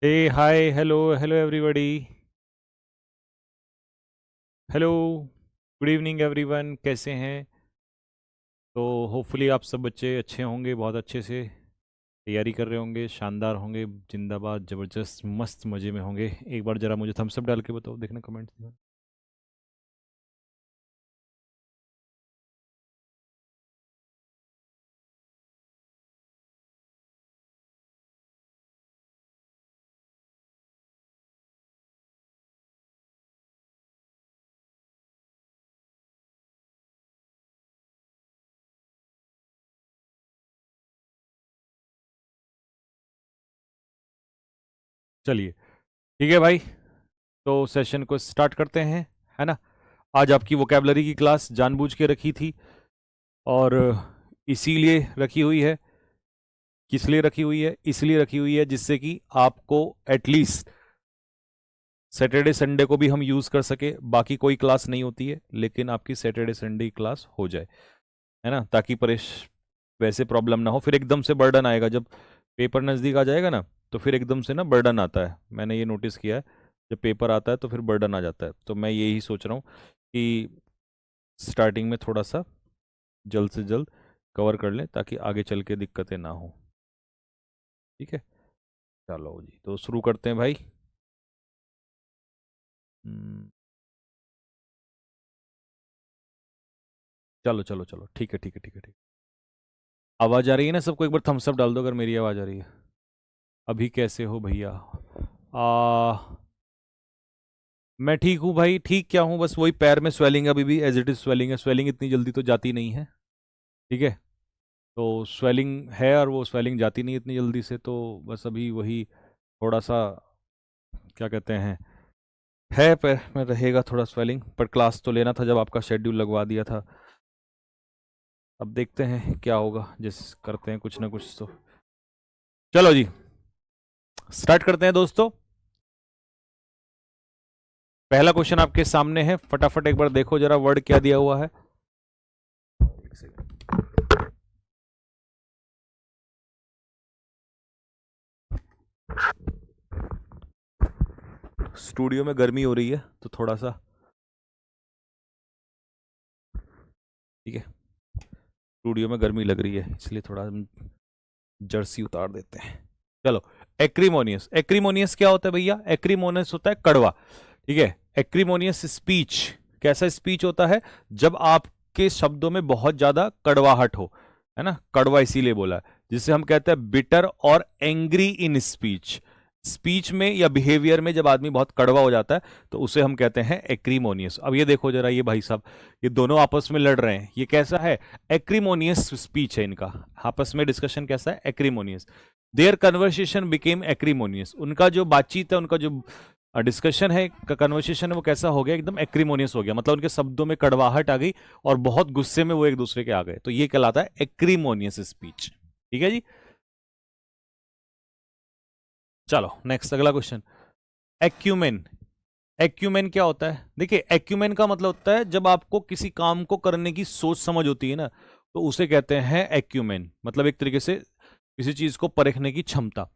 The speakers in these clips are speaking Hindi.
हे hi hello hello everybody. Hello, good evening everyone, कैसे हैं? तो होपफुली आप सब बच्चे अच्छे होंगे, बहुत अच्छे से तैयारी कर रहे होंगे, शानदार होंगे, जिंदाबाद, ज़बरदस्त, मस्त मज़े में होंगे। एक बार ज़रा मुझे थम्स अप डाल के बताओ, देखना कमेंट्स में। चलिए, ठीक है भाई, तो सेशन को स्टार्ट करते हैं, है ना। आज आपकी वोकेबलरी की क्लास जानबूझ के रखी थी, और इसीलिए रखी हुई है। किस लिए रखी हुई है? इसलिए रखी हुई है जिससे कि आपको एटलीस्ट सैटरडे संडे को भी हम यूज़ कर सके। बाकी कोई क्लास नहीं होती है, लेकिन आपकी सैटरडे संडे की क्लास हो जाए, है ना, ताकि परेश वैसे प्रॉब्लम ना हो। फिर एकदम से बर्डन आएगा जब पेपर नज़दीक आ जाएगा ना, तो फिर एकदम से ना बर्डन आता है। मैंने ये नोटिस किया है, जब पेपर आता है तो फिर बर्डन आ जाता है। तो मैं यही सोच रहा हूँ कि स्टार्टिंग में थोड़ा सा जल्द से जल्द कवर कर लें, ताकि आगे चल के दिक्कतें ना हो। ठीक है, चलो जी, तो शुरू करते हैं भाई। हम्म, चलो चलो चलो, ठीक है ठीक है ठीक है ठीक। आवाज़ आ रही है ना सबको? एक बार थम्स अप डाल दो अगर मेरी आवाज़ आ रही है। अभी कैसे हो भैया? मैं ठीक हूँ भाई। ठीक क्या हूँ, बस वही पैर में स्वेलिंग अभी भी एज इट इज़ स्वेलिंग है। स्वेलिंग इतनी जल्दी तो जाती नहीं है, ठीक है। तो स्वेलिंग है, और वो स्वेलिंग जाती नहीं इतनी जल्दी से, तो बस अभी वही थोड़ा सा, क्या कहते हैं, है पैर में रहेगा थोड़ा स्वेलिंग। पर क्लास तो लेना था जब आपका शेड्यूल लगवा दिया था। अब देखते हैं क्या होगा, जिस करते हैं कुछ ना कुछ तो। चलो जी, स्टार्ट करते हैं दोस्तों। पहला क्वेश्चन आपके सामने है, फटाफट एक बार देखो जरा वर्ड क्या दिया हुआ है। स्टूडियो में गर्मी हो रही है तो थोड़ा सा, ठीक है, स्टूडियो में गर्मी लग रही है, इसलिए थोड़ा हम जर्सी उतार देते हैं। चलो, एक्रीमोनियस। एक्रीमोनियस क्या होता है भैया? एक्रीमोनियस होता है कड़वा, ठीक है। एक्रीमोनियस स्पीच, कैसा स्पीच होता है? जब आपके शब्दों में बहुत ज्यादा कड़वाहट हो, है ना। कड़वा इसीलिए बोला है, जिसे हम कहते हैं बिटर और एंग्री इन स्पीच। स्पीच में या बिहेवियर में जब आदमी बहुत कड़वा हो जाता है, तो उसे हम कहते हैं एक्रीमोनियस। अब ये देखो जरा, ये भाई साहब, ये दोनों आपस में लड़ रहे हैं, ये कैसा है? एक्रीमोनियस स्पीच है इनका। आपस में डिस्कशन कैसा है? Acrimonious. Their conversation became acrimonious. उनका जो बातचीत है, उनका जो डिस्कशन है, कन्वर्सेशन है, वो कैसा हो गया? एकदम एक्रीमोनियस हो गया। मतलब उनके शब्दों में कड़वाहट आ गई, और बहुत गुस्से में वो एक दूसरे के आ गए, तो ये कहलाता है एक्रीमोनियस स्पीच। ठीक है जी। चलो नेक्स्ट, अगला क्वेश्चन। एक्यूमेन। एक्यूमेन क्या होता है? देखिए, एक्यूमेन का मतलब होता है जब आपको किसी काम को करने की सोच समझ होती है ना, तो उसे कहते हैं एक्यूमेन। मतलब एक तरीके से किसी चीज को परखने की क्षमता।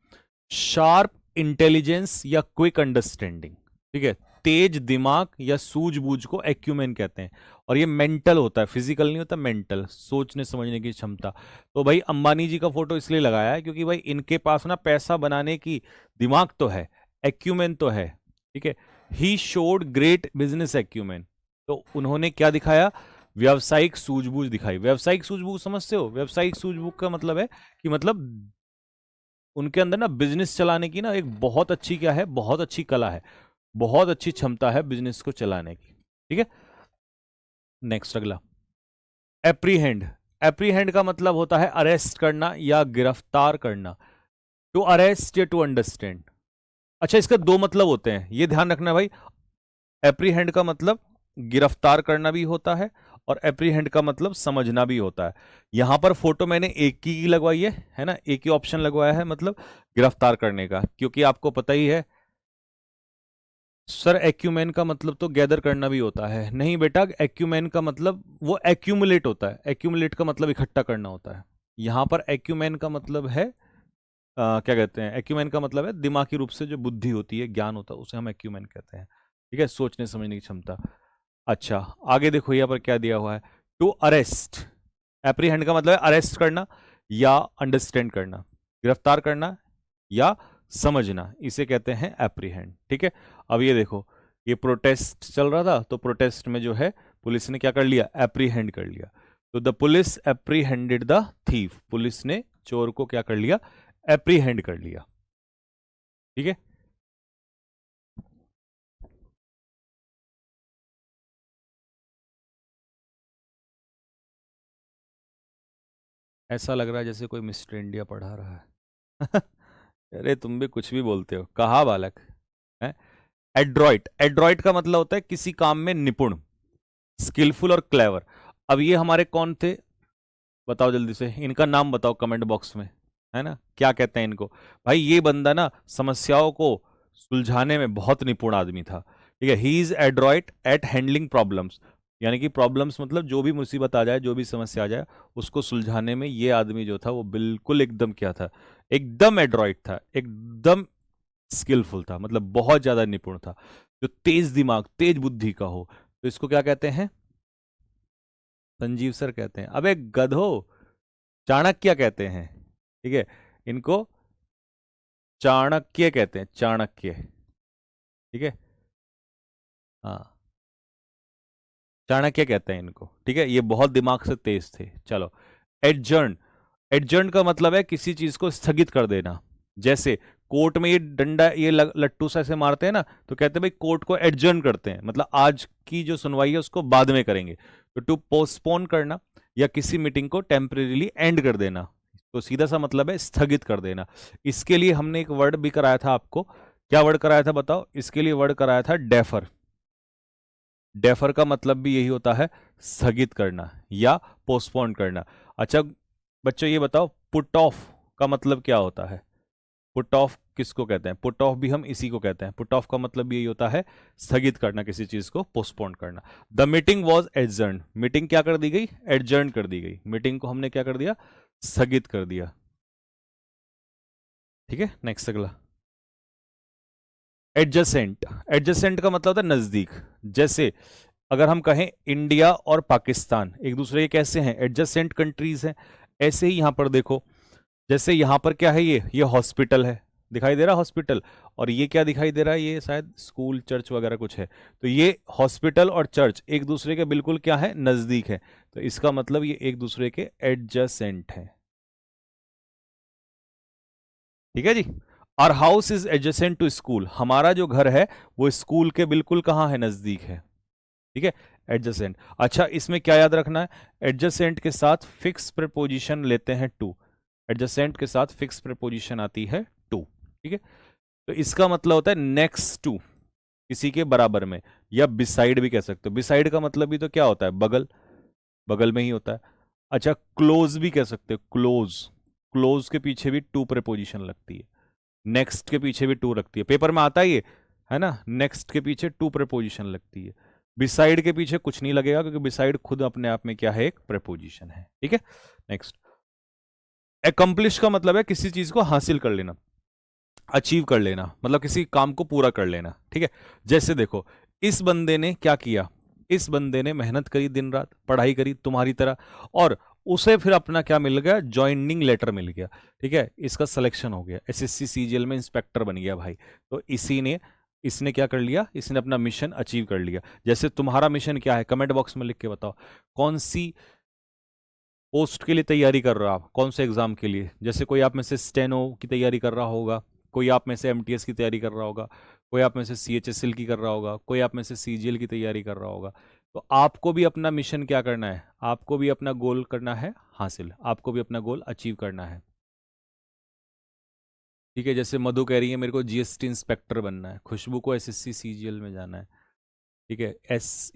शार्प इंटेलिजेंस या क्विक अंडरस्टैंडिंग, ठीक है। तेज दिमाग या सूझबूझ को एक्यूमेन कहते हैं। और ये मेंटल होता है, फिजिकल नहीं होता, मेंटल, सोचने समझने की क्षमता। तो भाई अंबानी जी का फोटो इसलिए लगाया है क्योंकि भाई इनके पास ना पैसा बनाने की दिमाग तो है, एक्यूमेन तो है, ठीक है। He showed great business acumen. तो उन्होंने क्या दिखाया? व्यावसायिक सूझबूझ दिखाई। व्यावसायिक सूझबूझ समझते हो? व्यावसायिक सूझबूझ का मतलब है कि मतलब उनके अंदर ना बिजनेस चलाने की ना एक बहुत अच्छी, क्या है, बहुत अच्छी कला है, बहुत अच्छी क्षमता है बिजनेस को चलाने की, ठीक है। नेक्स्ट, अगला। एप्रीहेंड। एप्रीहेंड का मतलब होता है अरेस्ट करना या गिरफ्तार करना। टू अरेस्ट या टू अंडरस्टैंड। अच्छा, इसका दो मतलब होते हैं, ये ध्यान रखना भाई। एप्रीहेंड का मतलब गिरफ्तार करना भी होता है, और एप्रीहेंड का मतलब समझना भी होता है। यहां पर फोटो मैंने एक की लगवाई है ना, एक ही ऑप्शन लगवाया है, मतलब गिरफ्तार करने का, क्योंकि आपको पता ही है सर, एक्यूमेन का मतलब तो गैदर करना भी होता है। नहीं बेटा, एक्यूमेन का मतलब वो एक्यूमुलेट होता है। एक्यूमुलेट का मतलब इकट्ठा करना होता है। यहां पर एक्यूमेन का मतलब है क्या कहते हैं, एक्यूमेन का मतलब है दिमागी रूप से जो बुद्धि होती है, ज्ञान होता है, उसे हम एक्यूमेन कहते हैं। ठीक है, सोचने समझने की क्षमता। अच्छा, आगे देखो यहाँ पर क्या दिया हुआ है, टू अरेस्ट। एप्रीहेंड का मतलब है अरेस्ट करना या अंडरस्टैंड करना, गिरफ्तार करना या समझना, इसे कहते हैं एप्रीहेंड। ठीक है, अब ये देखो, ये प्रोटेस्ट चल रहा था, तो प्रोटेस्ट में जो है पुलिस ने क्या कर लिया, एप्रीहेंड कर लिया। तो the police apprehended the thief, police ने चोर को क्या कर लिया, एप्रीहेंड कर लिया। ठीक है, ऐसा लग रहा है जैसे कोई मिस्टर इंडिया पढ़ा रहा है। अरे तुम भी कुछ भी बोलते हो, कहा बालक है। एड्रॉइट, एड्रॉइट का मतलब होता है किसी काम में निपुण, स्किलफुल और क्लेवर। अब ये हमारे कौन थे, बताओ जल्दी से, इनका नाम बताओ कमेंट बॉक्स में, है ना, क्या कहते हैं इनको। भाई ये बंदा ना समस्याओं को सुलझाने में बहुत निपुण आदमी था। ठीक है, he is adroit at handling problems, यानी कि प्रॉब्लम्स मतलब जो भी मुसीबत आ जाए, जो भी समस्या आ जाए, उसको सुलझाने में ये आदमी जो था वो बिल्कुल एकदम क्या था, एकदम एड्रॉइट था, एकदम स्किलफुल था, मतलब बहुत ज्यादा निपुण था, जो तेज दिमाग तेज बुद्धि का हो। तो इसको क्या कहते हैं, संजीव सर कहते हैं। अबे गधो, चाणक्य कहते हैं। ठीक है, इनको चाणक्य कहते हैं, चाणक्य। ठीक है, हाँ, चाणक्य कहते हैं इनको। ठीक है, ये बहुत दिमाग से तेज थे। चलो, एडजर्न, एडजर्न का मतलब है किसी चीज को स्थगित कर देना। जैसे कोर्ट में ये डंडा, ये लट्टू सा ऐसे मारते हैं ना, तो कहते हैं भाई कोर्ट को एडजर्न करते हैं, मतलब आज की जो सुनवाई है उसको बाद में करेंगे। तो टू पोस्टपोन करना या किसी मीटिंग को टेम्परेरीली एंड कर देना, तो सीधा सा मतलब है स्थगित कर देना। इसके लिए हमने एक वर्ड भी कराया था आपको, क्या वर्ड कराया था बताओ, इसके लिए वर्ड कराया था डेफर। डेफर का मतलब भी यही होता है, स्थगित करना या पोस्टपोन करना। अच्छा बच्चों ये बताओ, पुट ऑफ का मतलब क्या होता है, पुट ऑफ किसको कहते हैं, पुट ऑफ भी हम इसी को कहते हैं। पुट ऑफ का मतलब भी यही होता है, स्थगित करना, किसी चीज को पोस्टपोन करना। The meeting was adjourn, meeting क्या कर दी गई, एडजर्न कर दी गई, मीटिंग को हमने क्या कर दिया, स्थगित कर दिया। ठीक है, नेक्स्ट अगला, एडजेसेंट। एडजेसेंट का मतलब होता है नजदीक। जैसे अगर हम कहें इंडिया और पाकिस्तान एक दूसरे के कैसे हैं, एडजेसेंट कंट्रीज हैं, ऐसे ही यहां पर देखो, जैसे यहां पर क्या है, ये हॉस्पिटल है, दिखाई दे रहा हॉस्पिटल, और ये क्या दिखाई दे रहा है, ये शायद स्कूल चर्च वगैरह कुछ है। तो ये हॉस्पिटल और चर्च एक दूसरे के बिल्कुल क्या है, नजदीक है, तो इसका मतलब ये एक दूसरे के एडजेसेंट है। ठीक है जी, और house is adjacent to school, हमारा जो घर है वो स्कूल के बिल्कुल कहाँ है, नजदीक है। ठीक है, एडजेसेंट। अच्छा इसमें क्या याद रखना है, एडजेसेंट के साथ फिक्स प्रीपोजिशन लेते हैं टू, एडजेसेंट के साथ फिक्स प्रीपोजिशन आती है टू। ठीक है, तो इसका मतलब होता है नेक्स्ट टू, किसी के बराबर में, या बिसाइड भी कह सकते हो। बिसाइड का मतलब भी तो क्या होता है, बगल, बगल में ही होता है। अच्छा क्लोज भी कह सकते हो, क्लोज, क्लोज के पीछे भी टू प्रीपोजिशन लगती है, नेक्स्ट के पीछे भी टू रखती है, पेपर में आता ही है ना, नेक्स्ट के पीछे टू प्रीपोजिशन लगती है। बिसाइड के पीछे कुछ नहीं लगेगा, क्योंकि बिसाइड खुद अपने आप में क्या है, एक प्रीपोजिशन है। ठीक है, नेक्स्ट, एकम्प्लिश का मतलब है किसी चीज को हासिल कर लेना, अचीव कर लेना, मतलब किसी काम को पूरा कर लेना। ठीक है, जैसे देखो, इस बंदे ने क्या किया, इस बंदे ने मेहनत करी, दिन रात पढ़ाई करी तुम्हारी तरह, और उसे फिर अपना क्या मिल गया, ज्वाइनिंग लेटर मिल गया। ठीक है, इसका सिलेक्शन हो गया, एसएससी सीजीएल में इंस्पेक्टर बन गया भाई। तो इसी ने, इसने क्या कर लिया, इसने अपना मिशन अचीव कर लिया। जैसे तुम्हारा मिशन क्या है, कमेंट बॉक्स में लिख के बताओ, कौन सी पोस्ट के लिए तैयारी कर रहा हो आप, कौन से एग्जाम के लिए। जैसे कोई आप में से स्टेनो की तैयारी कर रहा होगा, कोई आप में से एमटीएस की तैयारी कर रहा होगा, कोई आप में से सीएचएसएल की कर रहा होगा, कोई आप में से सीजीएल की तैयारी कर रहा होगा। तो आपको भी अपना मिशन क्या करना है, आपको भी अपना गोल करना है हासिल, आपको भी अपना गोल अचीव करना है। ठीक है, जैसे मधु कह रही है मेरे को जीएसटी इंस्पेक्टर बनना है, खुशबू को एसएससी सीजीएल में जाना है। ठीक है,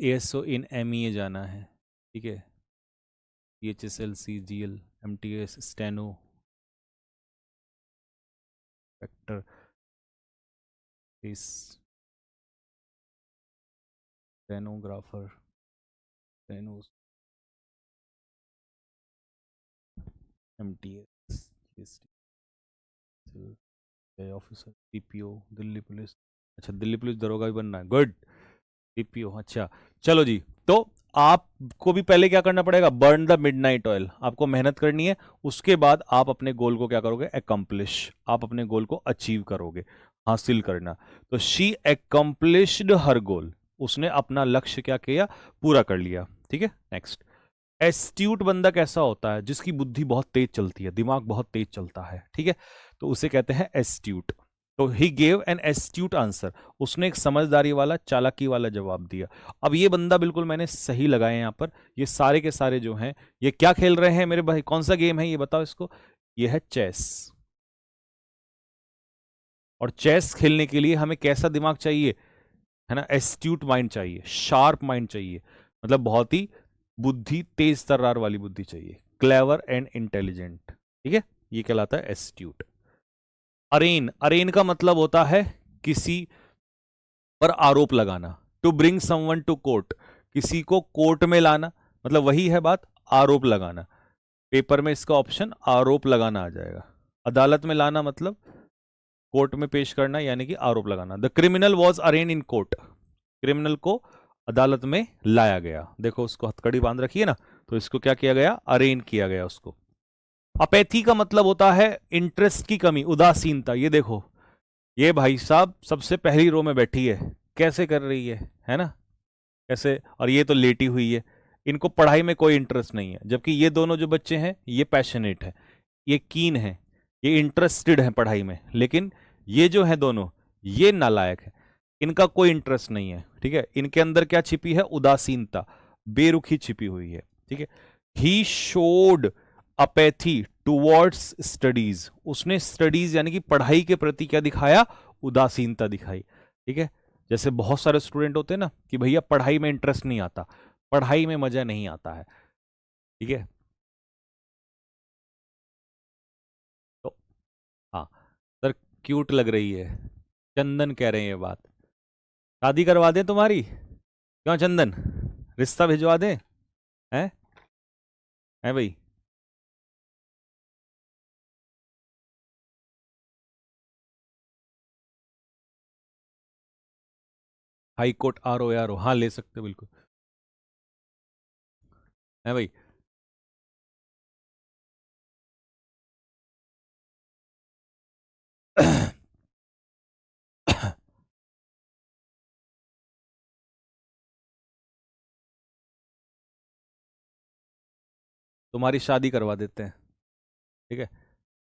एसओ इन एमईए जाना है। ठीक है, CHSL CGL MTS steno inspector, इस stenographer, steno, MTS, GST, officer, CPO, Delhi police. अच्छा, दिल्ली पुलिस दरोगा भी बनना है, गुड। सीपीओ, अच्छा। चलो जी, तो आपको भी पहले क्या करना पड़ेगा, बर्न द मिडनाइट ऑयल, आपको मेहनत करनी है। उसके बाद आप अपने गोल को क्या करोगे, एकम्प्लिश, आप अपने गोल को अचीव करोगे, हासिल करना। तो शी एकम्प्लिश्ड हर गोल, उसने अपना लक्ष्य क्या किया, पूरा कर लिया। ठीक है, नेक्स्ट। एस्ट्यूट बंदा कैसा होता है, जिसकी बुद्धि बहुत तेज चलती है, दिमाग बहुत तेज चलता है। ठीक है, तो उसे कहते हैं एस्ट्यूट। तो he gave an astute answer, उसने एक समझदारी वाला, चालाकी वाला जवाब दिया। अब ये बंदा बिल्कुल मैंने सही लगाया यहाँ पर। ये सारे के सारे जो हैं, ये क्या खेल रहे हैं मेरे भाई, कौन सा गेम है ये बताओ इसको। ये है चेस। और चेस खेलने के लिए हमें कैसा दिमाग चाहिए, है ना, एस्ट्यूट माइंड चाहिए, शार्प माइंड चाहिए, मतलब बहुत ही बुद्धि, तेज तर्रार वाली बुद्धि चाहिए, क्लेवर एंड इंटेलिजेंट। ठीक है, ये कहलाता है एस्ट्यूट। अरेन, अरेन का मतलब होता है किसी पर आरोप लगाना। To bring someone to court, किसी को कोर्ट में लाना, मतलब वही है बात, आरोप लगाना। पेपर में इसका ऑप्शन आरोप लगाना आ जाएगा। अदालत में लाना मतलब कोर्ट में पेश करना, यानी कि आरोप लगाना। The criminal was arraigned in court, criminal को अदालत में लाया गया। देखो उसको हथकड़ी बांध रखी है ना, तो इसको क्या किया गया, अरेन किया गया उसको। अपैथी का मतलब होता है इंटरेस्ट की कमी, उदासीनता। ये देखो, ये भाई साहब सबसे पहली रो में बैठी है, कैसे कर रही है ना, कैसे, और ये तो लेटी हुई है। इनको पढ़ाई में कोई इंटरेस्ट नहीं है, जबकि ये दोनों जो बच्चे हैं ये पैशनेट है, ये कीन है, ये इंटरेस्टेड है पढ़ाई में। लेकिन ये जो है दोनों, ये नालायक है, इनका कोई इंटरेस्ट नहीं है। ठीक है, इनके अंदर क्या छिपी है, उदासीनता, बेरुखी छिपी हुई है। ठीक है, he showed apathy towards studies, उसने स्टडीज यानी कि पढ़ाई के प्रति क्या दिखाया, उदासीनता दिखाई। ठीक है, जैसे बहुत सारे स्टूडेंट होते हैं ना कि भैया पढ़ाई में इंटरेस्ट नहीं आता, पढ़ाई में मजा नहीं आता है। ठीक है, तो हाँ सर, क्यूट लग रही है, चंदन कह रहे हैं ये बात। शादी करवा दें तुम्हारी, क्यों चंदन, रिश्ता भिजवा दें, हैं, हैं भाई। हाई कोर्ट आर ओ, हाँ ले सकते हो बिल्कुल, है भाई। तुम्हारी शादी करवा देते हैं, ठीक है,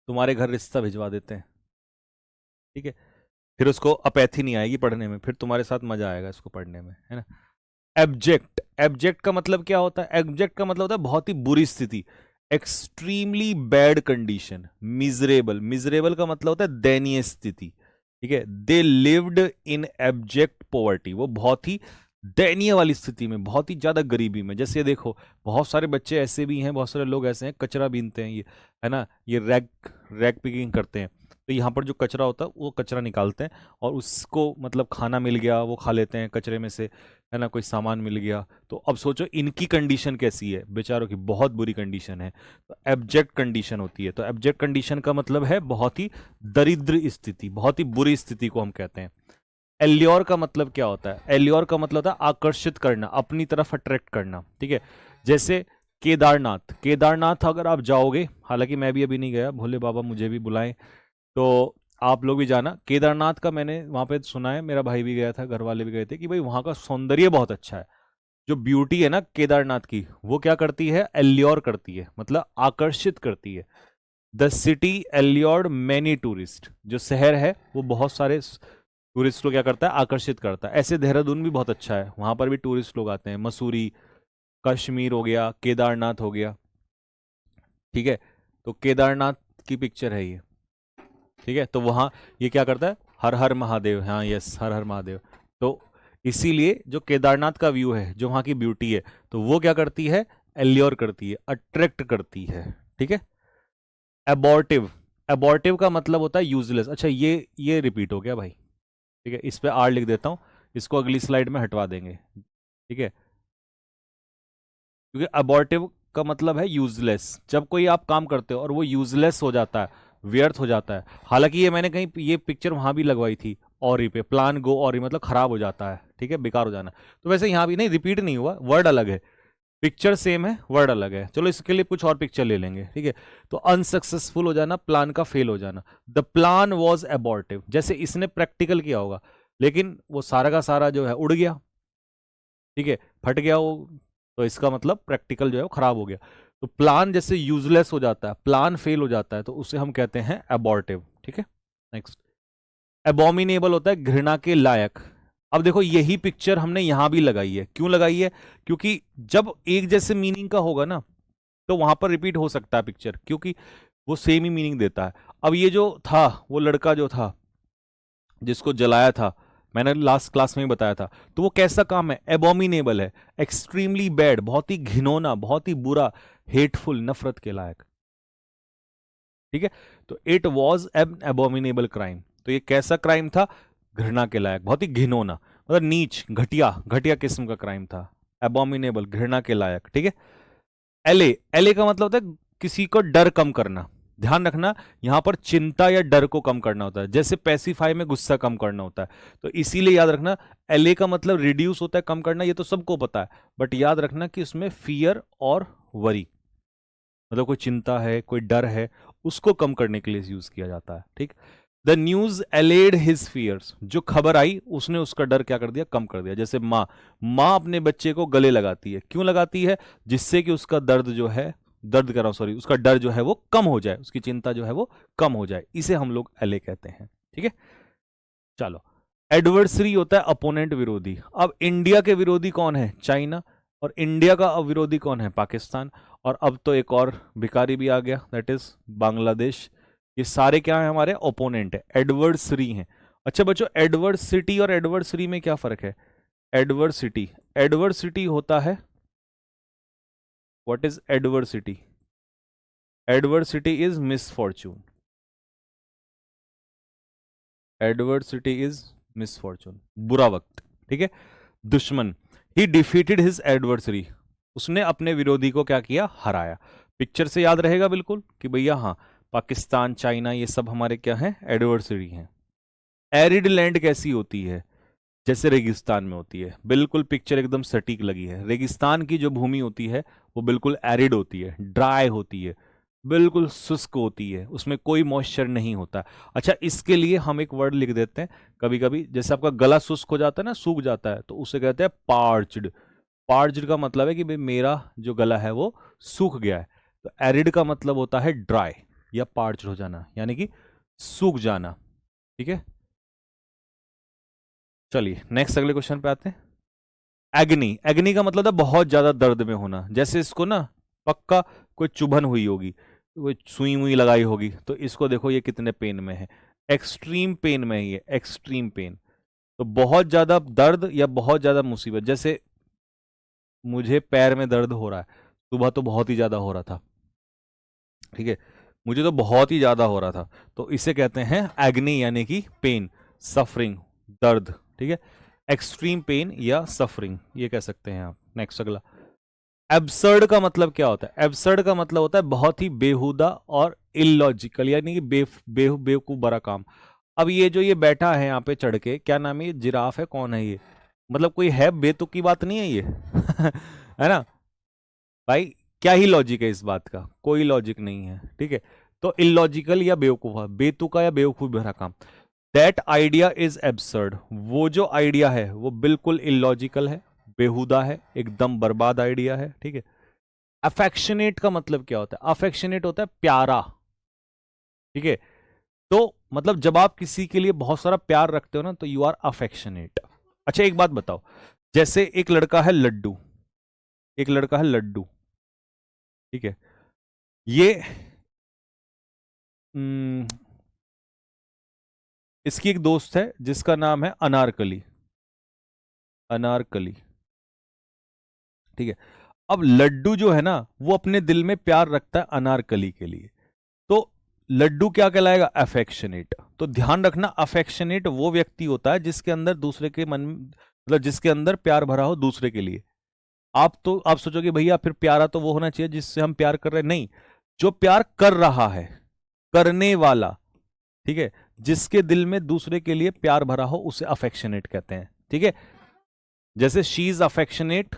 तुम्हारे घर रिश्ता भिजवा देते हैं। ठीक है, फिर उसको अपैथी नहीं आएगी पढ़ने में, फिर तुम्हारे साथ मजा आएगा इसको पढ़ने में, है ना। एब्जेक्ट, एब्जेक्ट का मतलब क्या होता है, एब्जेक्ट का मतलब होता है बहुत ही बुरी स्थिति, extremely bad condition. Miserable, miserable का मतलब होता है दयनीय स्थिति। ठीक है, they lived in abject poverty, वो बहुत ही दयनीय वाली स्थिति में, बहुत ही ज्यादा गरीबी में। जैसे देखो, बहुत सारे बच्चे ऐसे भी हैं, बहुत सारे लोग ऐसे हैं, कचरा बीनते हैं ये, है ना, ये रैग, रैग पिकिंग करते हैं। तो यहाँ पर जो कचरा होता है वो कचरा निकालते हैं, और उसको मतलब खाना मिल गया वो खा लेते हैं कचरे में से, है ना, कोई सामान मिल गया। तो अब सोचो इनकी कंडीशन कैसी है, बेचारों की बहुत बुरी कंडीशन है। तो एब्जेक्ट कंडीशन होती है, तो एब्जेक्ट कंडीशन का मतलब है बहुत ही दरिद्र स्थिति, बहुत ही बुरी स्थिति को हम कहते हैं। एल्योर का मतलब क्या होता है, एल्योर का मतलब होता है आकर्षित करना, अपनी तरफ अट्रैक्ट करना। ठीक है, जैसे केदारनाथ, केदारनाथ अगर आप जाओगे, हालांकि मैं भी अभी नहीं गया, भोले बाबा मुझे भी बुलाएं, तो आप लोग भी जाना केदारनाथ का। मैंने वहां पे सुना है, मेरा भाई भी गया था, घर वाले भी गए थे, कि भाई वहां का सौंदर्य बहुत अच्छा है। जो ब्यूटी है ना केदारनाथ की, वो क्या करती है, एल्योर करती है, मतलब आकर्षित करती है। द सिटी एल्योर्ड मैनी टूरिस्ट, जो शहर है वो बहुत सारे टूरिस्ट को क्या करता है, आकर्षित करता है। ऐसे देहरादून भी बहुत अच्छा है, वहां पर भी टूरिस्ट लोग आते हैं। मसूरी, कश्मीर हो गया, केदारनाथ हो गया। ठीक है, तो केदारनाथ की पिक्चर है ये। ठीक है, तो वहां ये क्या करता है, हर हर महादेव, हाँ यस, हर हर महादेव। तो इसीलिए जो केदारनाथ का व्यू है, जो वहां की ब्यूटी है, तो वो क्या करती है, एल्योर करती है, अट्रैक्ट करती है। ठीक है, एबॉर्टिव, एबॉर्टिव का मतलब होता है यूजलेस। अच्छा, ये रिपीट हो गया भाई। ठीक है, इस पे आर लिख देता हूं, इसको अगली स्लाइड में हटवा देंगे। ठीक है, क्योंकि अबॉर्टिव का मतलब है यूजलेस, जब कोई आप काम करते हो और वो यूजलेस हो जाता है, व्यर्थ हो जाता है। हालांकि ये मैंने कहीं ये पिक्चर वहां भी लगवाई थी, औरी पे, प्लान गो औरी मतलब खराब हो जाता है, ठीक है, बेकार हो जाना। तो वैसे यहाँ भी नहीं, रिपीट नहीं हुआ, वर्ड अलग है, पिक्चर सेम है, वर्ड अलग है। चलो इसके लिए कुछ और पिक्चर ले लेंगे, ठीक है। तो अनसक्सेसफुल हो जाना, प्लान का फेल हो जाना। द प्लान वॉज एबॉर्टिव, जैसे इसने प्रैक्टिकल किया होगा लेकिन वो सारा का सारा जो है उड़ गया, ठीक है, फट गया वो, तो इसका मतलब प्रैक्टिकल जो है वो खराब हो गया। तो प्लान जैसे यूजलेस हो जाता है, प्लान फेल हो जाता है, तो उसे हम कहते हैं एबॉर्टिव, ठीक है। नेक्स्ट, एबोमिनेबल होता है घृणा के लायक। अब देखो यही पिक्चर हमने यहां भी लगाई है, क्यों लगाई है? क्योंकि जब एक जैसे मीनिंग का होगा ना तो वहां पर रिपीट हो सकता है पिक्चर, क्योंकि वो सेम ही मीनिंग देता है। अब ये जो था, वो लड़का जो था जिसको जलाया था, मैंने लास्ट क्लास में ही बताया था, तो वो कैसा काम है? एबोमिनेबल है, एक्सट्रीमली बैड, बहुत ही घिनौना, बहुत ही बुरा, हेटफुल, नफरत के लायक, ठीक है। तो it was an abominable crime, तो ये कैसा क्राइम था? घृणा के लायक, बहुत ही घिनौना, मतलब नीच, घटिया, घटिया किस्म का क्राइम था। एबोमिनेबल, घृणा के लायक, ठीक है। एले, एले का मतलब होता है किसी को डर कम करना। ध्यान रखना, यहां पर चिंता या डर को कम करना होता है, जैसे पैसिफाई में गुस्सा कम करना होता है। तो इसीलिए याद रखना, एले का मतलब रिड्यूस होता है, कम करना, ये तो सबको पता है, बट याद रखना कि उसमें फियर और वरी, मतलब कोई चिंता है, कोई डर है, उसको कम करने के लिए यूज किया जाता है, ठीक। द न्यूज एलेड हिज फियर्स, जो खबर आई उसने उसका डर क्या कर दिया? कम कर दिया। जैसे माँ, माँ अपने बच्चे को गले लगाती है, क्यों लगाती है? जिससे कि उसका दर्द जो है, दर्द कर रहा हूं सॉरी, उसका डर जो है वो कम हो जाए, उसकी चिंता जो है वो कम हो जाए, इसे हम लोग एले कहते हैं, ठीक है। चलो, एडवर्सरी होता है अपोनेंट, विरोधी। अब इंडिया के विरोधी कौन है? चाइना। और इंडिया का विरोधी कौन है? पाकिस्तान। और अब तो एक और भिखारी भी आ गया, दैट इज बांग्लादेश। ये सारे क्या है? हमारे ओपोनेंट है, एडवर्सरी हैं। अच्छा बच्चों, एडवर्सिटी और एडवर्सरी में क्या फर्क है? एडवर्सिटी, एडवर्सिटी होता है, what is adversity? Adversity is misfortune, adversity is misfortune, बुरा वक्त, ठीक है। दुश्मन, ही डिफीटेड हिज एडवर्सरी, उसने अपने विरोधी को क्या किया? हराया। पिक्चर से याद रहेगा बिल्कुल कि भैया हाँ, पाकिस्तान, चाइना, ये सब हमारे क्या हैं? एडवर्सरी हैं। एरिड लैंड कैसी होती है? जैसे रेगिस्तान में होती है, बिल्कुल पिक्चर एकदम सटीक लगी है। रेगिस्तान की जो भूमि होती है वो बिल्कुल एरिड होती है, ड्राई होती है, बिल्कुल शुष्क होती है, उसमें कोई मॉइस्चर नहीं होता। अच्छा, इसके लिए हम एक वर्ड लिख देते हैं कभी कभी, जैसे आपका गला शुष्क हो जाता है ना, सूख जाता है, तो उसे कहते हैं पार्च्ड। पार्च्ड का मतलब है कि भाई मेरा जो गला है वो सूख गया है। तो एरिड का मतलब होता है ड्राई या पार्च्ड हो जाना, यानी कि सूख जाना, ठीक है। चलिए नेक्स्ट, अगले क्वेश्चन पे आते हैं। एग्नी, एग्नी का मतलब है बहुत ज्यादा दर्द में होना। जैसे इसको ना पक्का कोई चुभन हुई होगी, कोई सुई मुई लगाई होगी, तो इसको देखो ये कितने पेन में है, एक्सट्रीम पेन में है ये, एक्सट्रीम पेन। तो बहुत ज्यादा दर्द या बहुत ज्यादा मुसीबत, जैसे मुझे पैर में दर्द हो रहा है, सुबह तो बहुत ही ज्यादा हो रहा था, ठीक है, मुझे तो बहुत ही ज्यादा हो रहा था, तो इसे कहते हैं एग्नी, यानी कि पेन, सफरिंग, दर्द, ठीक है। एक्सट्रीम पेन या सफरिंग, ये कह सकते हैं आप। नेक्स्ट, अगला, एब्सर्ड का मतलब क्या होता है? एब्सर्ड का मतलब होता है बहुत ही बेहुदा और इलॉजिकल, यानी कि बेवकूफ बड़ा काम। अब ये जो ये बैठा है यहाँ पे चढ़ के, क्या नाम है? ये जिराफ है, कौन है ये? मतलब कोई है, बेतुक की बात नहीं है ये है ना भाई? क्या ही लॉजिक है इस बात का? कोई लॉजिक नहीं है, ठीक है। तो इलॉजिकल या बेवकूफा, बेतुका या बेवकूफ भरा काम। दैट आइडिया इज एब्सर्ड, वो जो आइडिया है वो बिल्कुल इलॉजिकल है, बेहुदा है, एकदम बर्बाद आइडिया है, ठीक है। अफेक्शनेट का मतलब क्या होता है? अफेक्शनेट होता है प्यारा, ठीक है। तो मतलब जब आप किसी के लिए बहुत सारा प्यार रखते हो ना, तो यू आर अफेक्शनेट। अच्छा एक बात बताओ, जैसे एक लड़का है लड्डू, एक लड़का है लड्डू, ठीक है, ये हम्म, इसकी एक दोस्त है जिसका नाम है अनारकली, अनारकली, ठीक है। अब लड्डू जो है ना, वो अपने दिल में प्यार रखता है अनारकली के लिए, तो लड्डू क्या कहलाएगा? अफेक्शनेट। तो ध्यान रखना, अफेक्शनेट वो व्यक्ति होता है जिसके अंदर दूसरे के मन, मतलब जिसके अंदर प्यार भरा हो दूसरे के लिए। आप सोचोगे भैया फिर प्यारा तो वो होना चाहिए जिससे हम प्यार कर रहे हैं, नहीं, जो प्यार कर रहा है, करने वाला, ठीक है, जिसके दिल में दूसरे के लिए प्यार भरा हो उसे अफेक्शनेट कहते हैं, ठीक है। जैसे she is affectionate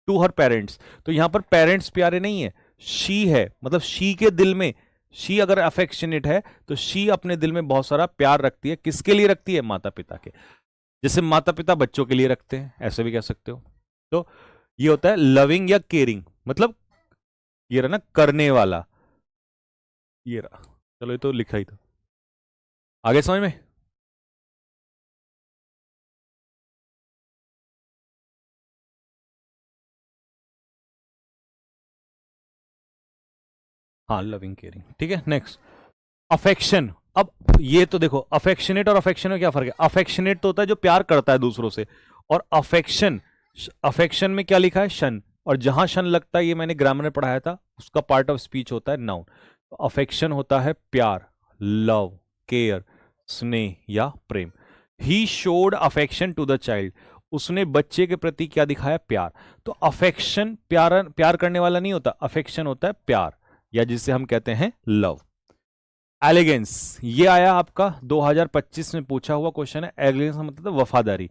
to her parents, तो यहां पर पेरेंट्स प्यारे नहीं है, शी है, मतलब शी के दिल में, शी अगर अफेक्शनेट है तो शी अपने दिल में बहुत सारा प्यार रखती है, किसके लिए रखती है, माता पिता के, जैसे माता पिता बच्चों के लिए रखते हैं, ऐसे भी कह सकते हो। तो ये होता है लविंग या केयरिंग, मतलब ये रहा ना करने वाला, ये रहा, चलो ये तो लिखा ही था, आगे समझ में। हाँ लविंग केयरिंग, ठीक है। Next affection. अब ये तो देखो अफेक्शनेट और अफेक्शन में क्या फर्क है, अफेक्शनेट तो होता है जो प्यार करता है दूसरों से, और अफेक्शन, अफेक्शन में क्या लिखा है, शन, और जहां शन लगता है ये मैंने ग्रामर में पढ़ाया था, उसका पार्ट ऑफ स्पीच होता है नाउन। तो अफेक्शन होता है प्यार, लव, केयर, स्नेह या प्रेम। He showed affection to the child, उसने बच्चे के प्रति क्या दिखाया, प्यार। तो अफेक्शन प्यार, प्यार करने वाला नहीं होता, अफेक्शन होता है प्यार, या जिसे हम कहते हैं लव। एलिगेंस, ये आया आपका 2025 में पूछा हुआ क्वेश्चन है। एलिगेंस का मतलब वफादारी,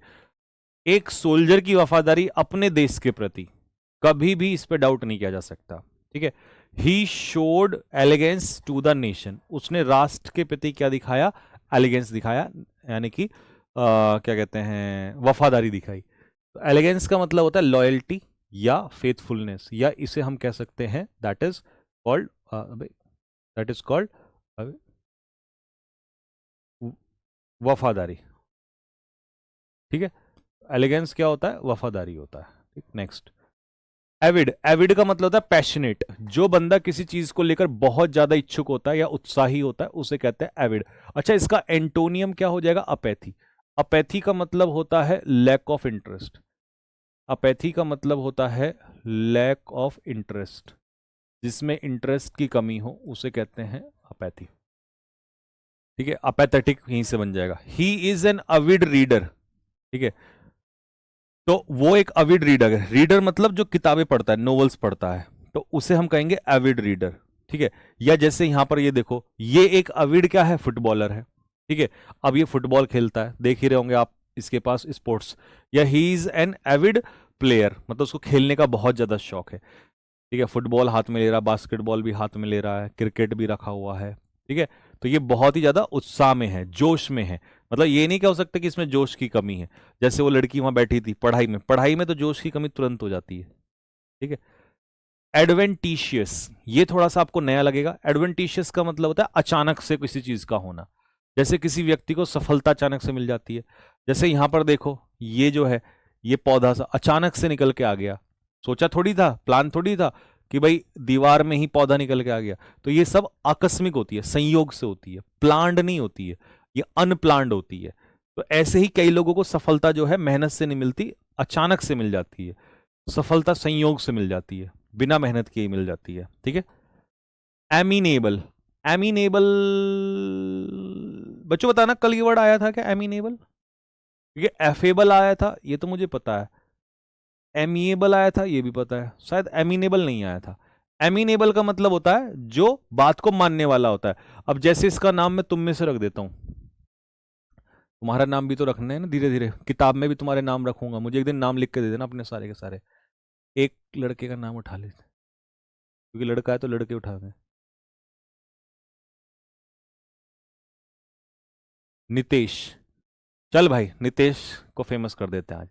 एक सोल्जर की वफादारी अपने देश के प्रति, कभी भी इस पे डाउट नहीं किया जा सकता, ठीक है। He showed allegiance to the nation, उसने राष्ट्र के प्रति क्या दिखाया, एलिगेंस दिखाया, यानी कि क्या कहते हैं, वफादारी दिखाई। तो एलिगेंस का मतलब होता है लॉयल्टी या फेथफुलनेस, या इसे हम कह सकते हैं दैट इज कॉल्ड वफादारी, ठीक है। एलिगेंस क्या होता है, वफादारी होता है, ठीक। नेक्स्ट एविड, एविड का मतलब होता है पैशनेट, जो बंदा किसी चीज को लेकर बहुत ज्यादा इच्छुक होता है या उत्साही होता है उसे कहते हैं एविड। अच्छा इसका एंटोनियम क्या हो जाएगा, अपैथी। अपैथी का मतलब होता है लैक ऑफ इंटरेस्ट, अपैथी का मतलब होता है लैक ऑफ इंटरेस्ट, जिसमें इंटरेस्ट की कमी हो उसे कहते हैं अपैथी, ठीक है। अपैथेटिक यहीं से बन जाएगा। ही इज एन अविड रीडर, ठीक है, तो वो एक अविड रीडर है, रीडर मतलब जो किताबें पढ़ता है, नॉवेल्स पढ़ता है, तो उसे हम कहेंगे एविड रीडर, ठीक है। या जैसे यहां पर ये देखो, ये एक अविड क्या है, फुटबॉलर है, ठीक है। अब ये फुटबॉल खेलता है, देख ही रहे होंगे आप, इसके पास स्पोर्ट्स, या he is an avid player, मतलब उसको खेलने का बहुत ज्यादा शौक है, ठीक है। फुटबॉल हाथ में ले रहा है, बास्केटबॉल भी हाथ में ले रहा है, क्रिकेट भी रखा हुआ है, ठीक है। तो ये बहुत ही ज्यादा उत्साह में है, जोश में है, मतलब ये नहीं कह सकते कि इसमें जोश की कमी है। जैसे वो लड़की वहां बैठी थी पढ़ाई में, पढ़ाई में तो जोश की कमी तुरंत हो जाती है, ठीक है। एडवेंटिशियस, ये थोड़ा सा आपको नया लगेगा। एडवेंटिशियस का मतलब होता है अचानक से किसी चीज का होना, जैसे किसी व्यक्ति को सफलता अचानक से मिल जाती है। जैसे यहां पर देखो, ये जो है, ये पौधा सा अचानक से निकल के आ गया, सोचा थोड़ी था, प्लान थोड़ी था कि भाई दीवार में ही पौधा निकल के आ गया। तो ये सब आकस्मिक होती है, संयोग से होती है, प्लान्ड नहीं होती है, ये अनप्लान्ड होती है। तो ऐसे ही कई लोगों को सफलता जो है मेहनत से नहीं मिलती, अचानक से मिल जाती है। सफलता संयोग से मिल जाती है, बिना मेहनत किए मिल जाती है, ठीक है। एमिनेबल, एमिनेबल, बच्चों बताना कल ये वर्ड आया था क्या, एमिनेबल, क्योंकि एफेबल आया था ये तो मुझे पता है, एमिएबल आया था ये भी पता है, शायद एमिनेबल नहीं आया था। एमिनेबल का मतलब होता है जो बात को मानने वाला होता है। अब जैसे इसका नाम मैं तुम में से रख देता हूं, तुम्हारा नाम भी तो रखना है ना, धीरे धीरे किताब में भी तुम्हारे नाम रखूंगा, मुझे एक दिन नाम लिख के दे देना अपने सारे के सारे। एक लड़के का नाम उठा लेते, क्योंकि लड़का है तो लड़के उठा दें। नितेश, चल भाई नितेश को फेमस कर देते हैं आज।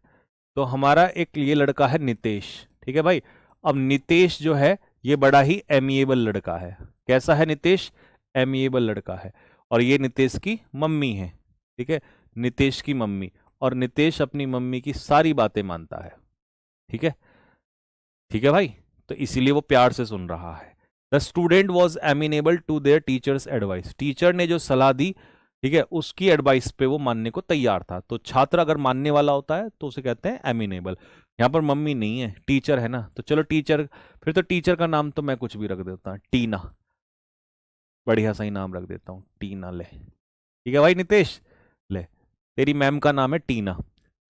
तो हमारा एक ये लड़का है नितेश, ठीक है भाई। अब नितेश जो है ये बड़ा ही एमिएबल लड़का है, कैसा है नितेश, एमिएबल लड़का है। और ये नितेश की मम्मी है, ठीक है, नितेश की मम्मी, और नितेश अपनी मम्मी की सारी बातें मानता है, ठीक है, ठीक है भाई। तो इसीलिए वो प्यार से सुन रहा है। The student was amenable to their teachers advice, teacher ने जो सलाह दी, ठीक है, उसकी एडवाइस पे वो मानने को तैयार था। तो छात्र अगर मानने वाला होता है तो उसे कहते हैं एमिनेबल। यहाँ पर मम्मी नहीं है, टीचर है ना, तो चलो टीचर, फिर तो टीचर का नाम तो मैं कुछ भी रख देता हूँ, टीना, बढ़िया सही नाम रख देता हूँ, टीना, ले, ठीक है भाई नितेश, ले, तेरी मैम का नाम है टीना।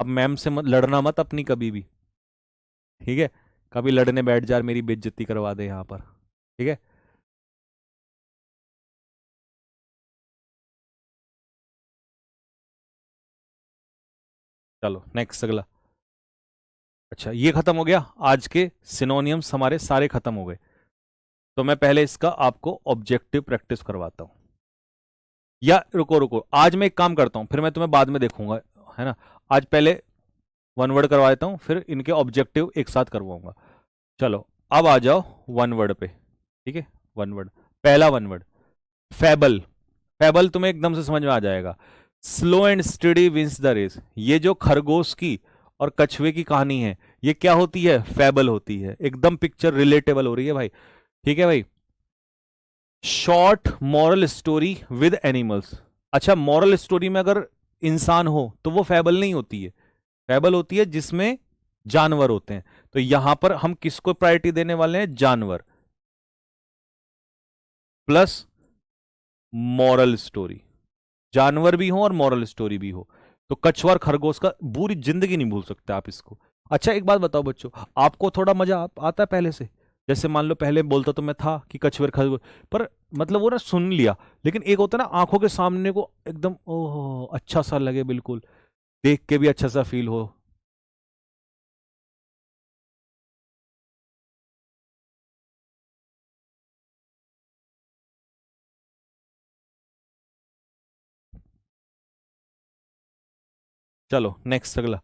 अब मैम से मत लड़ना, मत अपनी कभी भी, ठीक है, कभी लड़ने बैठ जा, मेरी बेइज्जती करवा दे यहाँ पर, ठीक है। चलो नेक्स्ट अगला। अच्छा ये खत्म हो गया, आज के सिनोनियम्स हमारे सारे खत्म हो गए। तो मैं पहले इसका आपको ऑब्जेक्टिव प्रैक्टिस करवाता हूं, या रुको रुको, आज मैं एक काम करता हूं, फिर मैं तुम्हें बाद में देखूंगा, है ना। आज पहले वन वर्ड करवा देता हूं, फिर इनके ऑब्जेक्टिव एक साथ करवाऊंगा। चलो अब आ जाओ वन वर्ड पे, ठीक है। वन वर्ड, पहला वन वर्ड फैबल। फैबल तुम्हें एकदम से समझ में आ जाएगा। Slow and steady wins the race. ये जो खरगोश की और कछुए की कहानी है, ये क्या होती है, फैबल होती है। एकदम पिक्चर रिलेटेबल हो रही है भाई, ठीक है भाई। Short moral story with animals. अच्छा मॉरल स्टोरी में अगर इंसान हो तो वो फैबल नहीं होती है, फैबल होती है जिसमें जानवर होते हैं। तो यहां पर हम किसको प्रायोरिटी देने वाले हैं, जानवर प्लस मॉरल स्टोरी। जानवर भी हो और मॉरल स्टोरी भी हो। तो कछुआ और खरगोश का पूरी जिंदगी नहीं भूल सकते आप इसको। अच्छा एक बात बताओ बच्चों, आपको थोड़ा मजा आता है पहले से? जैसे मान लो पहले बोलता तो मैं था कि कछुआ और खरगोश, पर मतलब वो ना सुन लिया, लेकिन एक होता है ना आंखों के सामने को एकदम ओह अच्छा सा लगे, बिल्कुल देख के भी अच्छा सा फील हो। चलो नेक्स्ट अगला।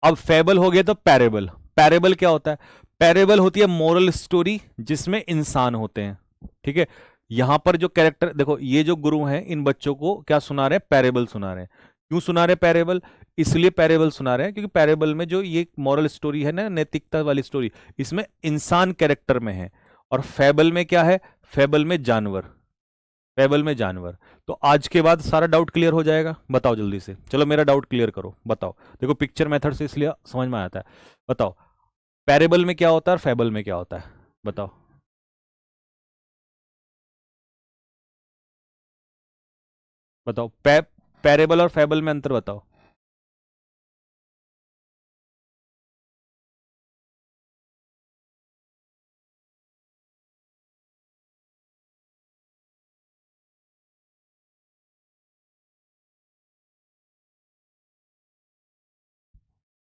अब फेबल हो गया तो पैरेबल। पैरेबल क्या होता है, पैरेबल होती है मोरल स्टोरी जिसमें इंसान होते हैं, ठीक है। यहां पर जो कैरेक्टर देखो, ये जो गुरु हैं इन बच्चों को क्या सुना रहे हैं, पैरेबल सुना रहे हैं। क्यों सुना रहे हैं पैरेबल, इसलिए पैरेबल सुना रहे हैं क्योंकि पैरेबल में जो ये मॉरल स्टोरी है ना, नैतिकता वाली स्टोरी, इसमें इंसान कैरेक्टर में है। और फेबल में क्या है, फेबल में जानवर, फेबल में जानवर। तो आज के बाद सारा डाउट क्लियर हो जाएगा, बताओ जल्दी से, चलो मेरा डाउट क्लियर करो, बताओ। देखो पिक्चर मेथड से इसलिए समझ में आता है, बताओ पैरेबल में क्या होता है और फेबल में क्या होता है, बताओ। बताओ पैरेबल और फेबल में अंतर बताओ।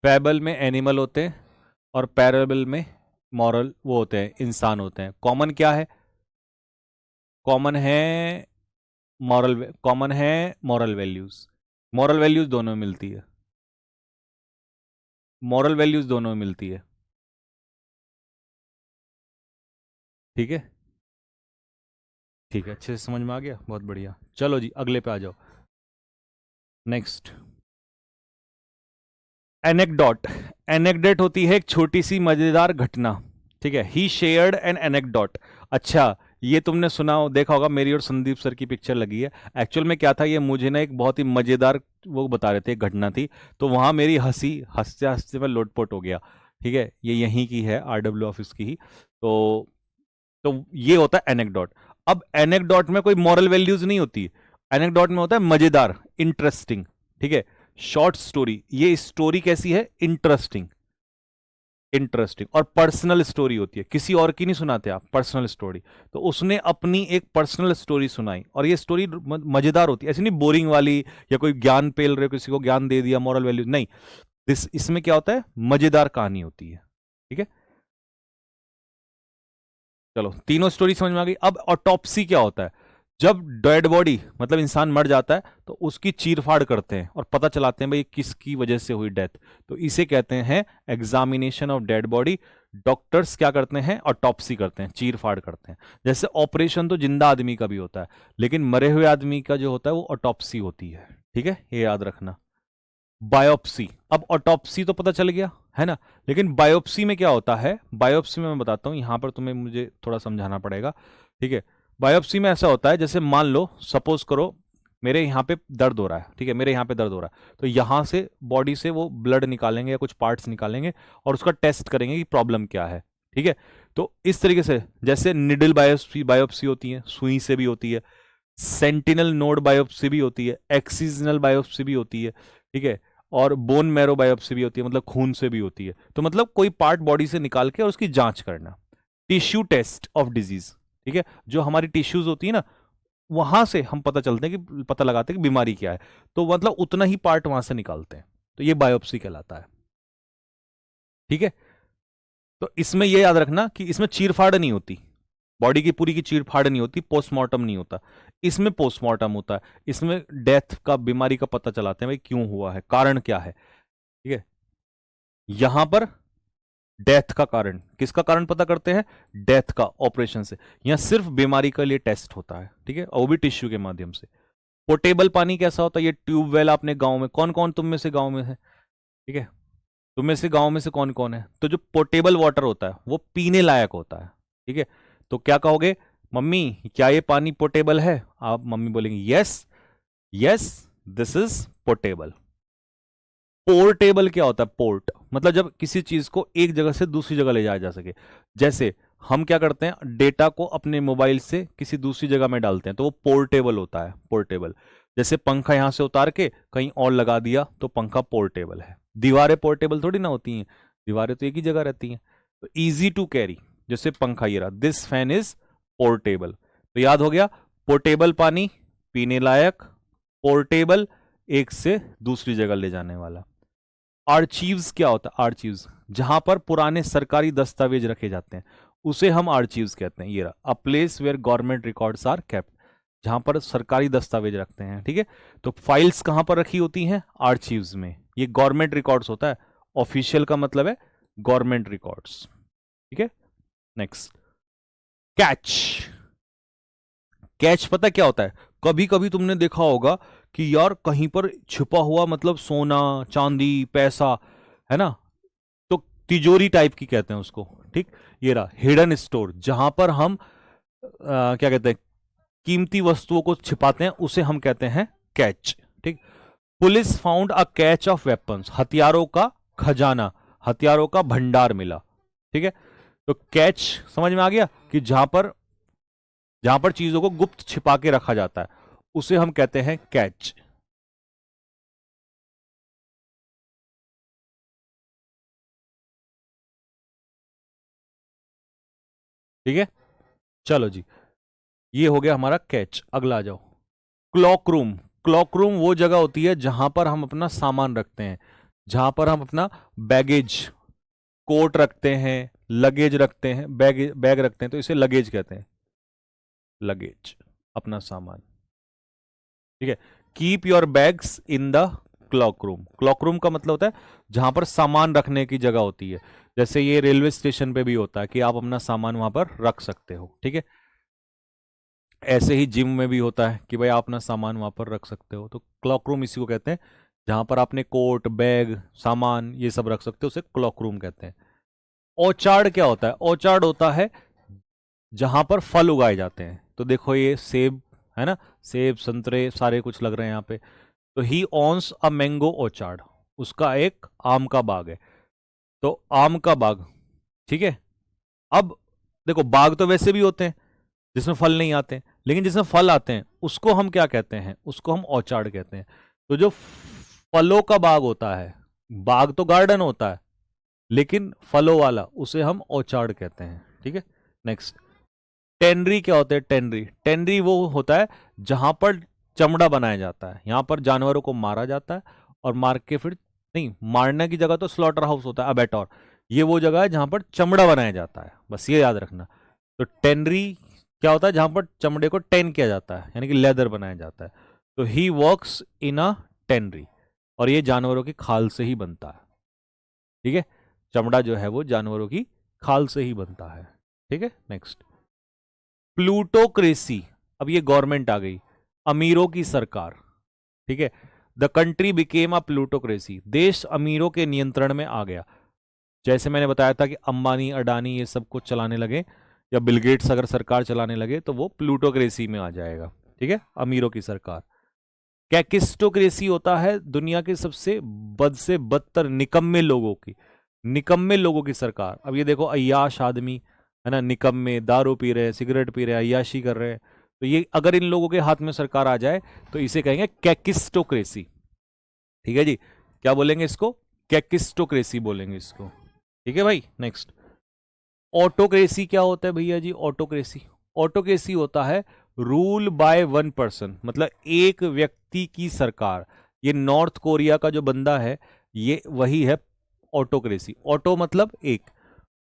फेबल में एनिमल होते हैं और पैरेबल में मॉरल वो होते हैं, इंसान होते हैं। कॉमन क्या है, कॉमन है मॉरल, कॉमन है मॉरल वैल्यूज। मॉरल वैल्यूज दोनों में मिलती है, मॉरल वैल्यूज दोनों में मिलती है, ठीक है। ठीक है, अच्छे से समझ में आ गया, बहुत बढ़िया। चलो जी अगले पे आ जाओ। Next anecdote. एनेक्डेट होती है एक छोटी सी मजेदार घटना, ठीक है। ही शेयर्ड एन एनेक्डोट। अच्छा ये तुमने सुना हो देखा होगा, मेरी और संदीप सर की पिक्चर लगी है। एक्चुअल में क्या था, ये मुझे ना एक बहुत ही मजेदार वो बता रहे थे, एक घटना थी। तो वहां मेरी हंसी हंसते हंसते मैं लोटपोट हो गया, ठीक है। ये यहीं की है, आरडब्ल्यू ऑफिस की ही। तो ये होता है एनेक्डोट। अब एनेक्डोट में कोई मॉरल वैल्यूज नहीं होती, एनेक्डोट में होता है मजेदार, इंटरेस्टिंग, ठीक है। शॉर्ट स्टोरी, ये स्टोरी कैसी है, इंटरेस्टिंग, इंटरेस्टिंग। और पर्सनल स्टोरी होती है, किसी और की नहीं सुनाते आप, पर्सनल स्टोरी। तो उसने अपनी एक पर्सनल स्टोरी सुनाई, और ये स्टोरी मजेदार होती है, ऐसी नहीं बोरिंग वाली, या कोई ज्ञान पेल रहे हो, किसी को ज्ञान दे दिया मॉरल वैल्यू, नहीं। इसमें क्या होता है, मजेदार कहानी होती है, ठीक है। चलो तीनों स्टोरी समझ में आ गई। अब ऑटोप्सी क्या होता है, जब डेड बॉडी मतलब इंसान मर जाता है तो उसकी चीरफाड़ करते हैं और पता चलाते हैं भाई किसकी वजह से हुई डेथ। तो इसे कहते हैं examination of dead body. Doctors क्या करते हैं, ऑटोप्सी करते हैं, चीरफाड़ करते हैं। जैसे ऑपरेशन तो जिंदा आदमी का भी होता है, लेकिन मरे हुए आदमी का जो होता है वो ऑटोप्सी होती है, ठीक है, ये याद रखना। बायोप्सी, अब ऑटोप्सी तो पता चल गया है ना, लेकिन बायोप्सी में क्या होता है, बायोप्सी में मैं बताता हूं, यहां पर तुम्हें मुझे थोड़ा समझाना पड़ेगा, ठीक है। बायोप्सी में ऐसा होता है, जैसे मान लो सपोज करो मेरे यहाँ पे दर्द हो रहा है, ठीक है, मेरे यहाँ पे दर्द हो रहा है, तो यहाँ से बॉडी से वो ब्लड निकालेंगे या कुछ पार्ट्स निकालेंगे और उसका टेस्ट करेंगे कि प्रॉब्लम क्या है, ठीक है। तो इस तरीके से जैसे निडल बायोप्सी, बायोप्सी होती है, सुई से भी होती है, सेंटिनल नोड बायोप्सी भी होती है, एक्सिजनल बायोप्सी भी होती है, ठीक है। और बोन मैरो बायोप्सी भी होती है, मतलब खून से भी होती है। तो मतलब कोई पार्ट बॉडी से निकाल के और उसकी जांच करना। टिश्यू टेस्ट ऑफ डिजीज, ठीक है, जो हमारी टिश्यूज होती है ना, वहां से हम पता चलते हैं कि पता लगाते हैं कि बीमारी क्या है, तो मतलब उतना ही पार्ट वहां से निकालते हैं, तो ये बायोप्सी कहलाता है। ठीक है, तो इसमें ये याद रखना कि इसमें चीरफाड़ नहीं होती, बॉडी की पूरी की चीरफाड़ नहीं होती, पोस्टमार्टम नहीं होता। इसमें पोस्टमार्टम होता है, इसमें डेथ का, बीमारी का पता चलाते हैं, भाई क्यों हुआ है, कारण क्या है। ठीक है, यहां पर डेथ का कारण, किसका कारण पता करते हैं, डेथ का, ऑपरेशन से। यहां सिर्फ बीमारी के लिए टेस्ट होता है। ठीक है, और वो भी टिश्यू के माध्यम से। पोर्टेबल पानी कैसा होता है, ये ट्यूबवेल आपने गांव में, कौन कौन तुम में से गांव में है, ठीक है, तुम में से गांव में से कौन कौन है, तो जो पोर्टेबल वाटर होता है वो पीने लायक होता है। ठीक है, तो क्या कहोगे, मम्मी क्या ये पानी पोर्टेबल है, आप मम्मी बोलेंगे yes, yes this is portable. Portable क्या होता है, पोर्ट मतलब जब किसी चीज को एक जगह से दूसरी जगह ले जाया जा सके। जैसे हम क्या करते हैं, डेटा को अपने मोबाइल से किसी दूसरी जगह में डालते हैं, तो वो पोर्टेबल होता है, पोर्टेबल। जैसे पंखा यहां से उतार के कहीं और लगा दिया तो पंखा पोर्टेबल है। दीवारें पोर्टेबल थोड़ी ना होती हैं, दीवारें तो एक ही जगह रहती हैं। तो इजी टू कैरी, जैसे पंखा ये रहा, दिस फैन इज पोर्टेबल। तो याद हो गया, पोर्टेबल पानी पीने लायक, पोर्टेबल एक से दूसरी जगह ले जाने वाला। आर्चीव्स क्या होता है, आर्चीव्स जहां पर पुराने सरकारी दस्तावेज रखे जाते हैं उसे हम आर्चीव्स कहते हैं। ये रहा, a place where government records are kept, जहां पर सरकारी दस्तावेज रखते हैं। ठीक है, तो फाइल्स कहां पर रखी होती हैं, आर्चीव्स में। ये गवर्नमेंट रिकॉर्ड्स होता है, ऑफिशियल का मतलब है गवर्नमेंट रिकॉर्ड्स। ठीक है, नेक्स्ट, कैच। कैच पता क्या होता है, कभी कभी तुमने देखा होगा कि यार कहीं पर छुपा हुआ, मतलब सोना चांदी पैसा, है ना, तो तिजोरी टाइप की कहते हैं उसको। ठीक, ये रहा हिडन स्टोर, जहां पर हम क्या कहते हैं, कीमती वस्तुओं को छिपाते हैं, उसे हम कहते हैं कैच। ठीक, police found a catch of weapons, हथियारों का खजाना, हथियारों का भंडार मिला। ठीक है, तो कैच समझ में आ गया कि जहां पर चीजों को गुप्त छिपा के रखा जाता है उसे हम कहते हैं कैच। ठीक है, चलो जी, ये हो गया हमारा कैच। अगला आ जाओ, क्लॉक रूम। क्लॉक रूम वो जगह होती है जहां पर हम अपना सामान रखते हैं, जहां पर हम अपना बैगेज, कोट रखते हैं, लगेज रखते हैं, बैग बैग रखते हैं, तो इसे लगेज कहते हैं, लगेज, अपना सामान। ठीक है, keep your bags in the clock room. Clock room का मतलब होता है जहां पर सामान रखने की जगह होती है। जैसे ये रेलवे स्टेशन पे भी होता है कि आप अपना सामान वहां पर रख सकते हो। ठीक है, ऐसे ही जिम में भी होता है कि भाई आप अपना सामान वहां पर रख सकते हो, तो क्लॉक रूम इसी को कहते हैं, जहां पर आपने कोट बैग सामान ये सब रख सकते हो, उसे क्लॉक रूम कहते हैं। ऑर्चार्ड क्या होता है, ऑर्चार्ड होता है जहां पर फल उगाए जाते हैं। तो देखो ये सेब है ना, सेब संतरे सारे कुछ लग रहे हैं यहाँ पे। तो ही ओन्स अ मैंगो ऑर्चार्ड, उसका एक आम का बाग है। तो आम का बाग, ठीक है। अब देखो बाग तो वैसे भी होते हैं जिसमें फल नहीं आते, लेकिन जिसमें फल आते हैं उसको हम क्या कहते हैं, उसको हम ऑर्चार्ड कहते हैं। तो जो फलों का बाग होता है, बाग तो गार्डन होता है लेकिन फलों वाला, उसे हम ऑर्चार्ड कहते हैं। ठीक है, नेक्स्ट, टेनरी क्या होता है, टेनरी, टेनरी वो होता है जहां पर चमड़ा बनाया जाता है। यहां पर जानवरों को मारा जाता है और मार के फिर, नहीं मारने की जगह तो स्लॉटर हाउस होता है, अबेटोर, ये वो जगह है जहां पर चमड़ा बनाया जाता है, बस ये याद रखना। तो टेनरी क्या होता है, जहां पर चमड़े को टेन किया जाता है, यानी कि लेदर बनाया जाता है। तो he works in a tannery, और ये जानवरों की खाल से ही बनता है। ठीक है, चमड़ा जो है वो जानवरों की खाल से ही बनता है। ठीक है, नेक्स्ट, प्लूटोक्रेसी। अब ये गवर्नमेंट आ गई, अमीरों की सरकार। ठीक है, the country became a plutocracy, देश अमीरों के नियंत्रण में आ गया। जैसे मैंने बताया था कि अंबानी अडानी ये सब कुछ चलाने लगे, या बिल गेट्स अगर सरकार चलाने लगे तो वो प्लूटोक्रेसी में आ जाएगा। ठीक है, अमीरों की सरकार। कैकिस्टोक्रेसी होता है दुनिया के सबसे बद से बदतर निकम्मे लोगों की, निकम्मे लोगों की सरकार। अब ये देखो अय्याश आदमी है ना, निकम्मे, दारू पी रहे हैं, सिगरेट पी रहे हैं, अय्याशी कर रहे हैं, तो ये अगर इन लोगों के हाथ में सरकार आ जाए तो इसे कहेंगे कैकिस्टोक्रेसी। ठीक है जी, क्या बोलेंगे इसको, कैकिस्टोक्रेसी बोलेंगे इसको। ठीक है भाई, नेक्स्ट, ऑटोक्रेसी क्या होता है भैया जी, ऑटोक्रेसी, ऑटोक्रेसी होता है रूल बाय वन पर्सन, मतलब एक व्यक्ति की सरकार। ये नॉर्थ कोरिया का जो बंदा है ये वही है ऑटोक्रेसी। ऑटो मतलब एक,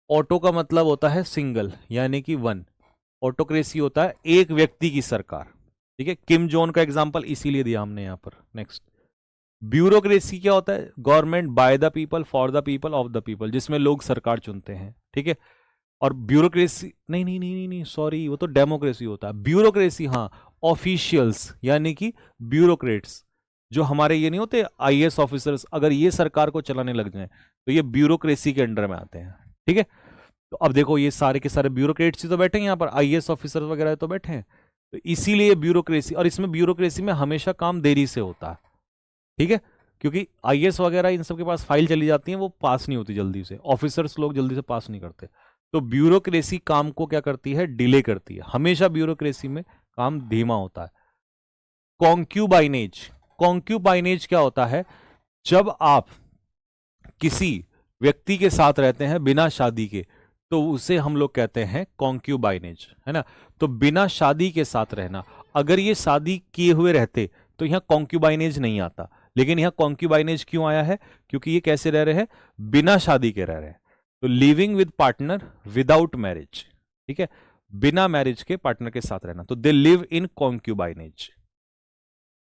ऑटो का मतलब होता है सिंगल यानी कि वन, ऑटोक्रेसी होता है एक व्यक्ति की सरकार। ठीक है, किम जोन का एग्जांपल इसीलिए दिया हमने यहां पर। नेक्स्ट, ब्यूरोक्रेसी क्या होता है? Government by the people for the people of the people, जिसमें लोग सरकार चुनते हैं। ठीक है, और ब्यूरोक्रेसी नहीं नहीं नहीं नहीं नहीं सॉरी, वो तो डेमोक्रेसी होता है। ब्यूरोक्रेसी हाँ, ऑफिशियल्स यानी कि ब्यूरोक्रेट्स, जो हमारे ये नहीं होते आईएएस ऑफिसर्स, अगर ये सरकार को चलाने लग जाए तो ये ब्यूरोक्रेसी के अंडर में आते हैं। ठीक है, तो अब देखो ये सारे के सारे ब्यूरोक्रेट्स ही तो बैठे हैं यहाँ पर, आईएएस ऑफिसर वगैरह तो बैठे हैं, तो इसीलिए ब्यूरोक्रेसी। और इसमें ब्यूरोक्रेसी में हमेशा काम देरी से होता है। ठीक है, क्योंकि आईएएस वगैरह इन सब के पास फाइल चली जाती है, वो पास नहीं होती जल्दी से, ऑफिसर्स लोग जल्दी से पास नहीं करते। तो ब्यूरोक्रेसी काम को क्या करती है? डिले करती है। हमेशा ब्यूरोक्रेसी में काम धीमा होता है। कॉन्क्यूबाइनेज, कॉन्क्यूबाइनेज क्या होता है? जब आप किसी व्यक्ति के साथ रहते हैं बिना शादी के, तो उसे हम लोग कहते हैं कॉन्क्यूबाइनेज, है ना। तो बिना शादी के साथ रहना, अगर ये शादी किए हुए रहते तो यहां कॉन्क्यूबाइनेज नहीं आता, लेकिन यहां कॉन्क्यूबाइनेज क्यों आया है? क्योंकि ये कैसे रह रहे हैं? बिना शादी के रह रहे हैं। तो living with partner without marriage, ठीक है, बिना मैरिज के पार्टनर के साथ रहना, तो दे लिव इन कॉन्क्यूबाइनेज।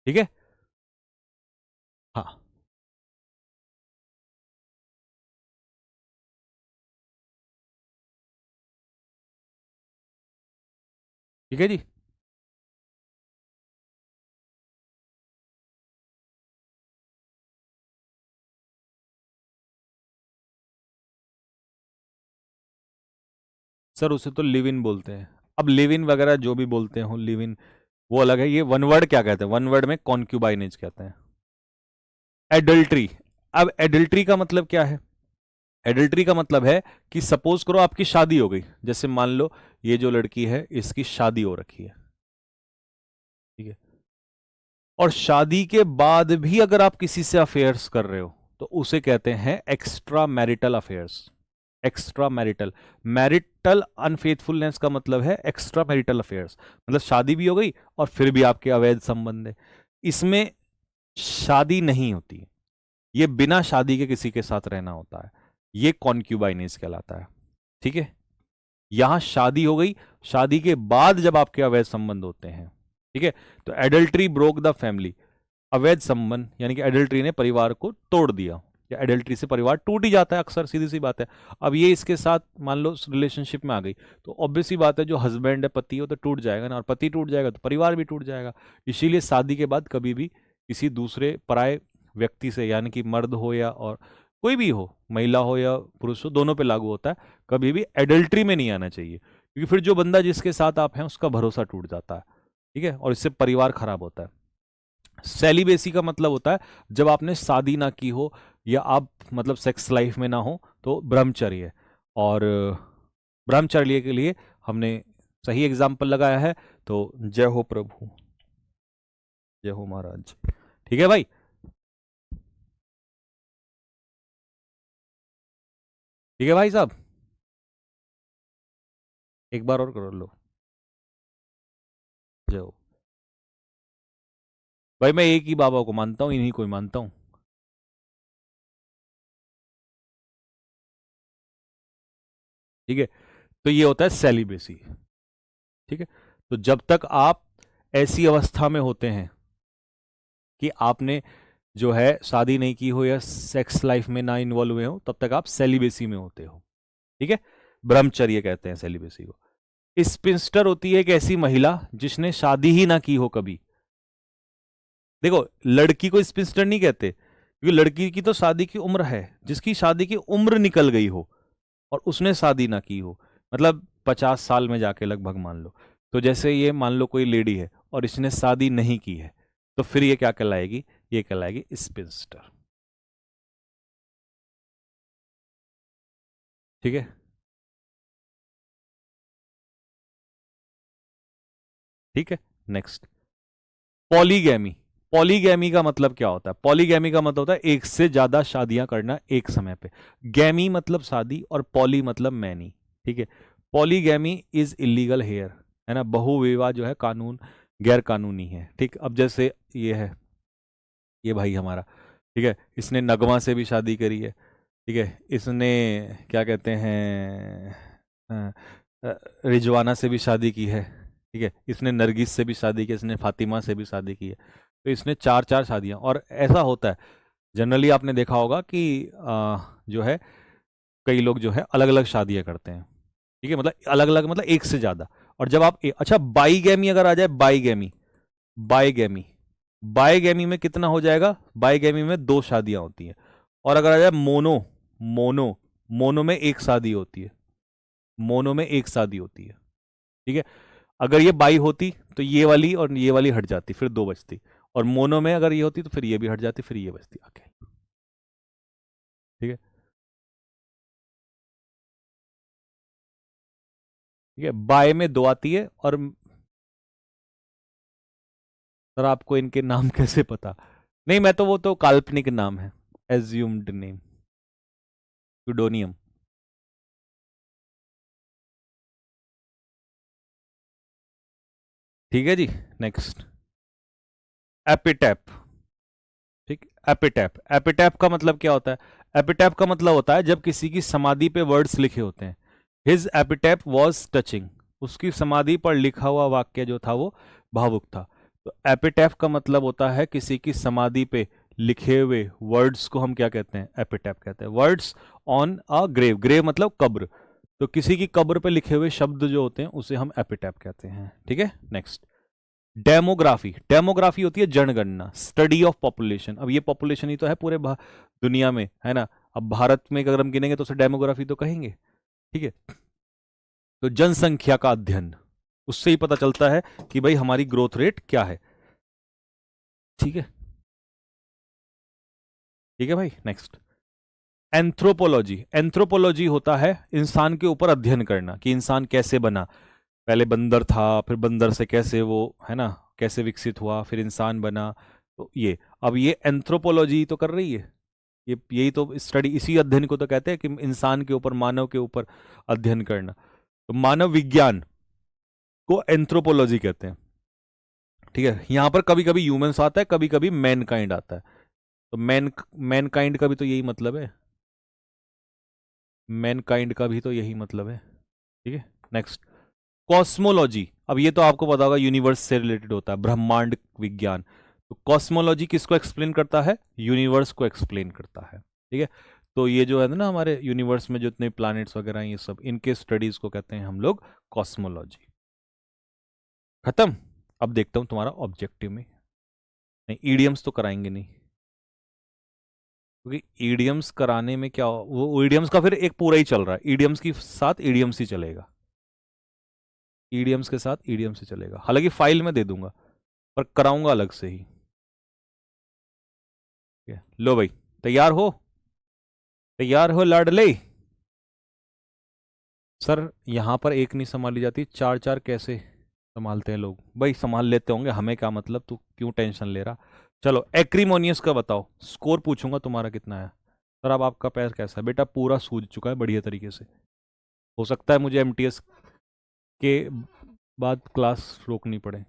ठीक है, हाँ ठीक है जी। सर उसे तो लिव इन बोलते हैं। अब लिव इन वगैरह जो भी बोलते हो, लिव इन वो अलग है। ये वन वर्ड क्या कहते हैं? वन वर्ड में कॉन्क्यूबाइनेज कहते हैं। एडल्ट्री, अब एडल्ट्री का मतलब क्या है? एडल्ट्री का मतलब है कि सपोज करो आपकी शादी हो गई, जैसे मान लो ये जो लड़की है इसकी शादी हो रखी है, ठीक है, और शादी के बाद भी अगर आप किसी से अफेयर्स कर रहे हो तो उसे कहते हैं extra marital affairs. Extra marital, marital unfaithfulness का मतलब है एक्स्ट्रा मैरिटल अफेयर्स, मतलब शादी भी हो गई और फिर भी आपके अवैध संबंध है। इसमें शादी नहीं होती, ये बिना शादी के किसी के साथ रहना होता है, ये कॉन्क्यूबाइनेज कहलाता है। ठीक है, यहां शादी हो गई, शादी के बाद जब आपके अवैध संबंध होते हैं, ठीक है, तो एडल्ट्री ब्रोक द फैमिली, अवैध संबंध यानी कि एडल्ट्री ने परिवार को तोड़ दिया, या एडल्ट्री से परिवार टूट ही जाता है अक्सर, सीधी सी बात है। अब ये इसके साथ मान लो रिलेशनशिप में आ गई, तो ऑब्वियस सी बात है जो हस्बैंड है, पति हो, तो टूट जाएगा ना, और पति टूट जाएगा तो परिवार भी टूट जाएगा। इसीलिए शादी के बाद कभी भी किसी दूसरे पराये व्यक्ति से, यानी कि मर्द हो या और कोई भी हो, महिला हो या पुरुष हो, दोनों पे लागू होता है, कभी भी एडल्ट्री में नहीं आना चाहिए, क्योंकि फिर जो बंदा जिसके साथ आप हैं उसका भरोसा टूट जाता है। ठीक है, और इससे परिवार खराब होता है। सेलिबेसी का मतलब होता है जब आपने शादी ना की हो या आप मतलब सेक्स लाइफ में ना हो, तो ब्रह्मचर्य। और ब्रह्मचर्य के लिए हमने सही एग्जाम्पल लगाया है, तो जय हो प्रभु, जय हो महाराज। ठीक है भाई, ठीक है भाई साहब, एक बार और कर लो, जय हो। भाई मैं एक ही बाबा को मानता हूँ, इन्हीं को ही मानता हूँ। ठीक है, तो ये होता है सेलिबेसी। ठीक है, तो जब तक आप ऐसी अवस्था में होते हैं कि आपने जो है शादी नहीं की हो या सेक्स लाइफ में ना इन्वॉल्व हुए हो, तब तक आप सेलिबेसी में होते हो। ठीक है, ब्रह्मचर्य कहते हैं सेलिबेसी को। स्पिंस्टर होती है एक ऐसी महिला जिसने शादी ही ना की हो कभी। देखो, लड़की को स्पिंस्टर नहीं कहते, क्योंकि लड़की की तो शादी की उम्र है, जिसकी शादी की उम्र निकल गई हो और उसने शादी ना की हो, मतलब 50 साल में जाके लगभग मान लो, तो जैसे ये मान लो कोई लेडी है और इसने शादी नहीं की है, तो फिर ये क्या कहलाएगी? ये कहलाएगी स्पिंस्टर। ठीक है, ठीक है, नेक्स्ट, पॉलीगैमी। पॉलीगैमी का मतलब क्या होता है? पॉलीगैमी का मतलब होता है एक से ज्यादा शादियां करना एक समय पे। गैमी मतलब शादी और पॉली मतलब मैनी। ठीक है, पॉलीगैमी इज इलीगल हेयर, है ना, बहुविवाह जो है कानून गैर कानूनी है। ठीक, अब जैसे ये है, ये भाई हमारा, ठीक है, इसने नगमा से भी शादी करी है, ठीक है, इसने क्या कहते हैं रिजवाना से भी शादी की है, ठीक है, इसने नरगिस से भी शादी की, इसने फातिमा से भी शादी की है। तो इसने चार चार शादियां, और ऐसा होता है जनरली आपने देखा होगा कि जो है कई लोग जो है अलग अलग शादियां करते हैं, ठीक है, मतलब अलग अलग मतलब एक से ज्यादा। और जब आप अच्छा बाईगैमी अगर आ जाए, बाईगैमी, बाईगैमी, बाईगैमी में कितना हो जाएगा, बाईगैमी में दो शादियां होती हैं। और अगर आ जाए मोनो, मोनो, मोनो में एक शादी होती है, मोनो में एक शादी होती है, ठीक है। अगर ये बाई होती तो ये वाली और ये वाली हट जाती, फिर दो बचती। और मोनो में अगर ये होती तो फिर ये भी हट जाती, फिर ये बचती आगे, ठीक है, ठीक है। बाय में दो आती है। और सर आपको इनके नाम कैसे पता? नहीं, मैं तो वो तो काल्पनिक नाम है, एज्यूम्ड नेम, यूडोनियम। ठीक है जी, नेक्स्ट, एपिटैप। ठीक, एपिटैप, एपिटैप का मतलब क्या होता है? एपिटैप का मतलब होता है जब किसी की समाधि पे वर्ड्स लिखे होते हैं, हिज एपिटैप वॉज टचिंग, उसकी समाधि पर लिखा हुआ वाक्य जो था वो भावुक था। तो एपिटैप का मतलब होता है किसी की समाधि पे लिखे हुए वर्ड्स को हम क्या कहते हैं? एपिटैप कहते हैं। Words on a grave, grave मतलब कब्र, तो किसी की कब्र पे लिखे हुए शब्द जो होते हैं उसे हम एपिटैप कहते हैं। ठीक है, नेक्स्ट, डेमोग्राफी। डेमोग्राफी होती है जनगणना, स्टडी ऑफ पॉपुलेशन। अब ये पॉपुलेशन ही तो है पूरे दुनिया में, है ना। अब भारत में अगर हम गिनेंगे तो उसे डेमोग्राफी तो कहेंगे, ठीक है। तो जनसंख्या का अध्ययन, उससे ही पता चलता है कि भाई हमारी ग्रोथ रेट क्या है, ठीक है, ठीक है भाई। Next, anthropology. एंथ्रोपोलॉजी होता है इंसान के ऊपर अध्ययन करना कि इंसान कैसे बना, पहले बंदर था, फिर बंदर से कैसे वो, है ना, कैसे विकसित हुआ, फिर इंसान बना। तो ये अब ये एंथ्रोपोलॉजी तो कर रही है, ये यही तो स्टडी, इसी अध्ययन को तो कहते हैं कि इंसान के ऊपर, मानव के ऊपर अध्ययन करना। तो मानव विज्ञान को एंथ्रोपोलॉजी कहते हैं, ठीक है। यहां पर कभी कभी ह्यूमंस आता है, कभी कभी मैनकाइंड आता है। तो मैनकाइंड का भी तो यही मतलब है, मैनकाइंड का भी तो यही मतलब है, ठीक है। Next, cosmology. अब ये तो आपको पता होगा, यूनिवर्स से रिलेटेड होता है, ब्रह्मांड विज्ञान। तो कॉस्मोलॉजी किसको एक्सप्लेन करता है? यूनिवर्स को एक्सप्लेन करता है, ठीक है। तो ये जो है ना हमारे यूनिवर्स में जो इतने प्लैनेट्स वगैरह हैं, ये सब, इनके स्टडीज को कहते हैं हम लोग कॉस्मोलॉजी। खत्म। अब देखता हूं तुम्हारा ऑब्जेक्टिव में, नहीं ईडियम्स तो कराएंगे नहीं, क्योंकि ईडियम्स कराने में क्या वो ईडियम्स का फिर एक पूरा ही चल रहा है, ईडियम्स के साथ ईडियम्स ही चलेगा, ईडियम्स के साथ ईडियम्स ही चलेगा। हालांकि फाइल में दे दूंगा पर कराऊंगा अलग से ही, ठीक है। लो भाई, तैयार हो? तैयार हो लाडले? सर यहां पर एक नहीं संभाली जाती, चार चार कैसे संभालते हैं लोग? भाई संभाल लेते होंगे, हमें क्या मतलब, तू क्यों टेंशन ले रहा। चलो एक्रीमोनियस का बताओ, स्कोर पूछूंगा तुम्हारा कितना है। सर अब आपका पैर कैसा है? बेटा पूरा सूज चुका है बढ़िया तरीके से, हो सकता है मुझे एमटीएस के बाद क्लास रोकनी पड़े।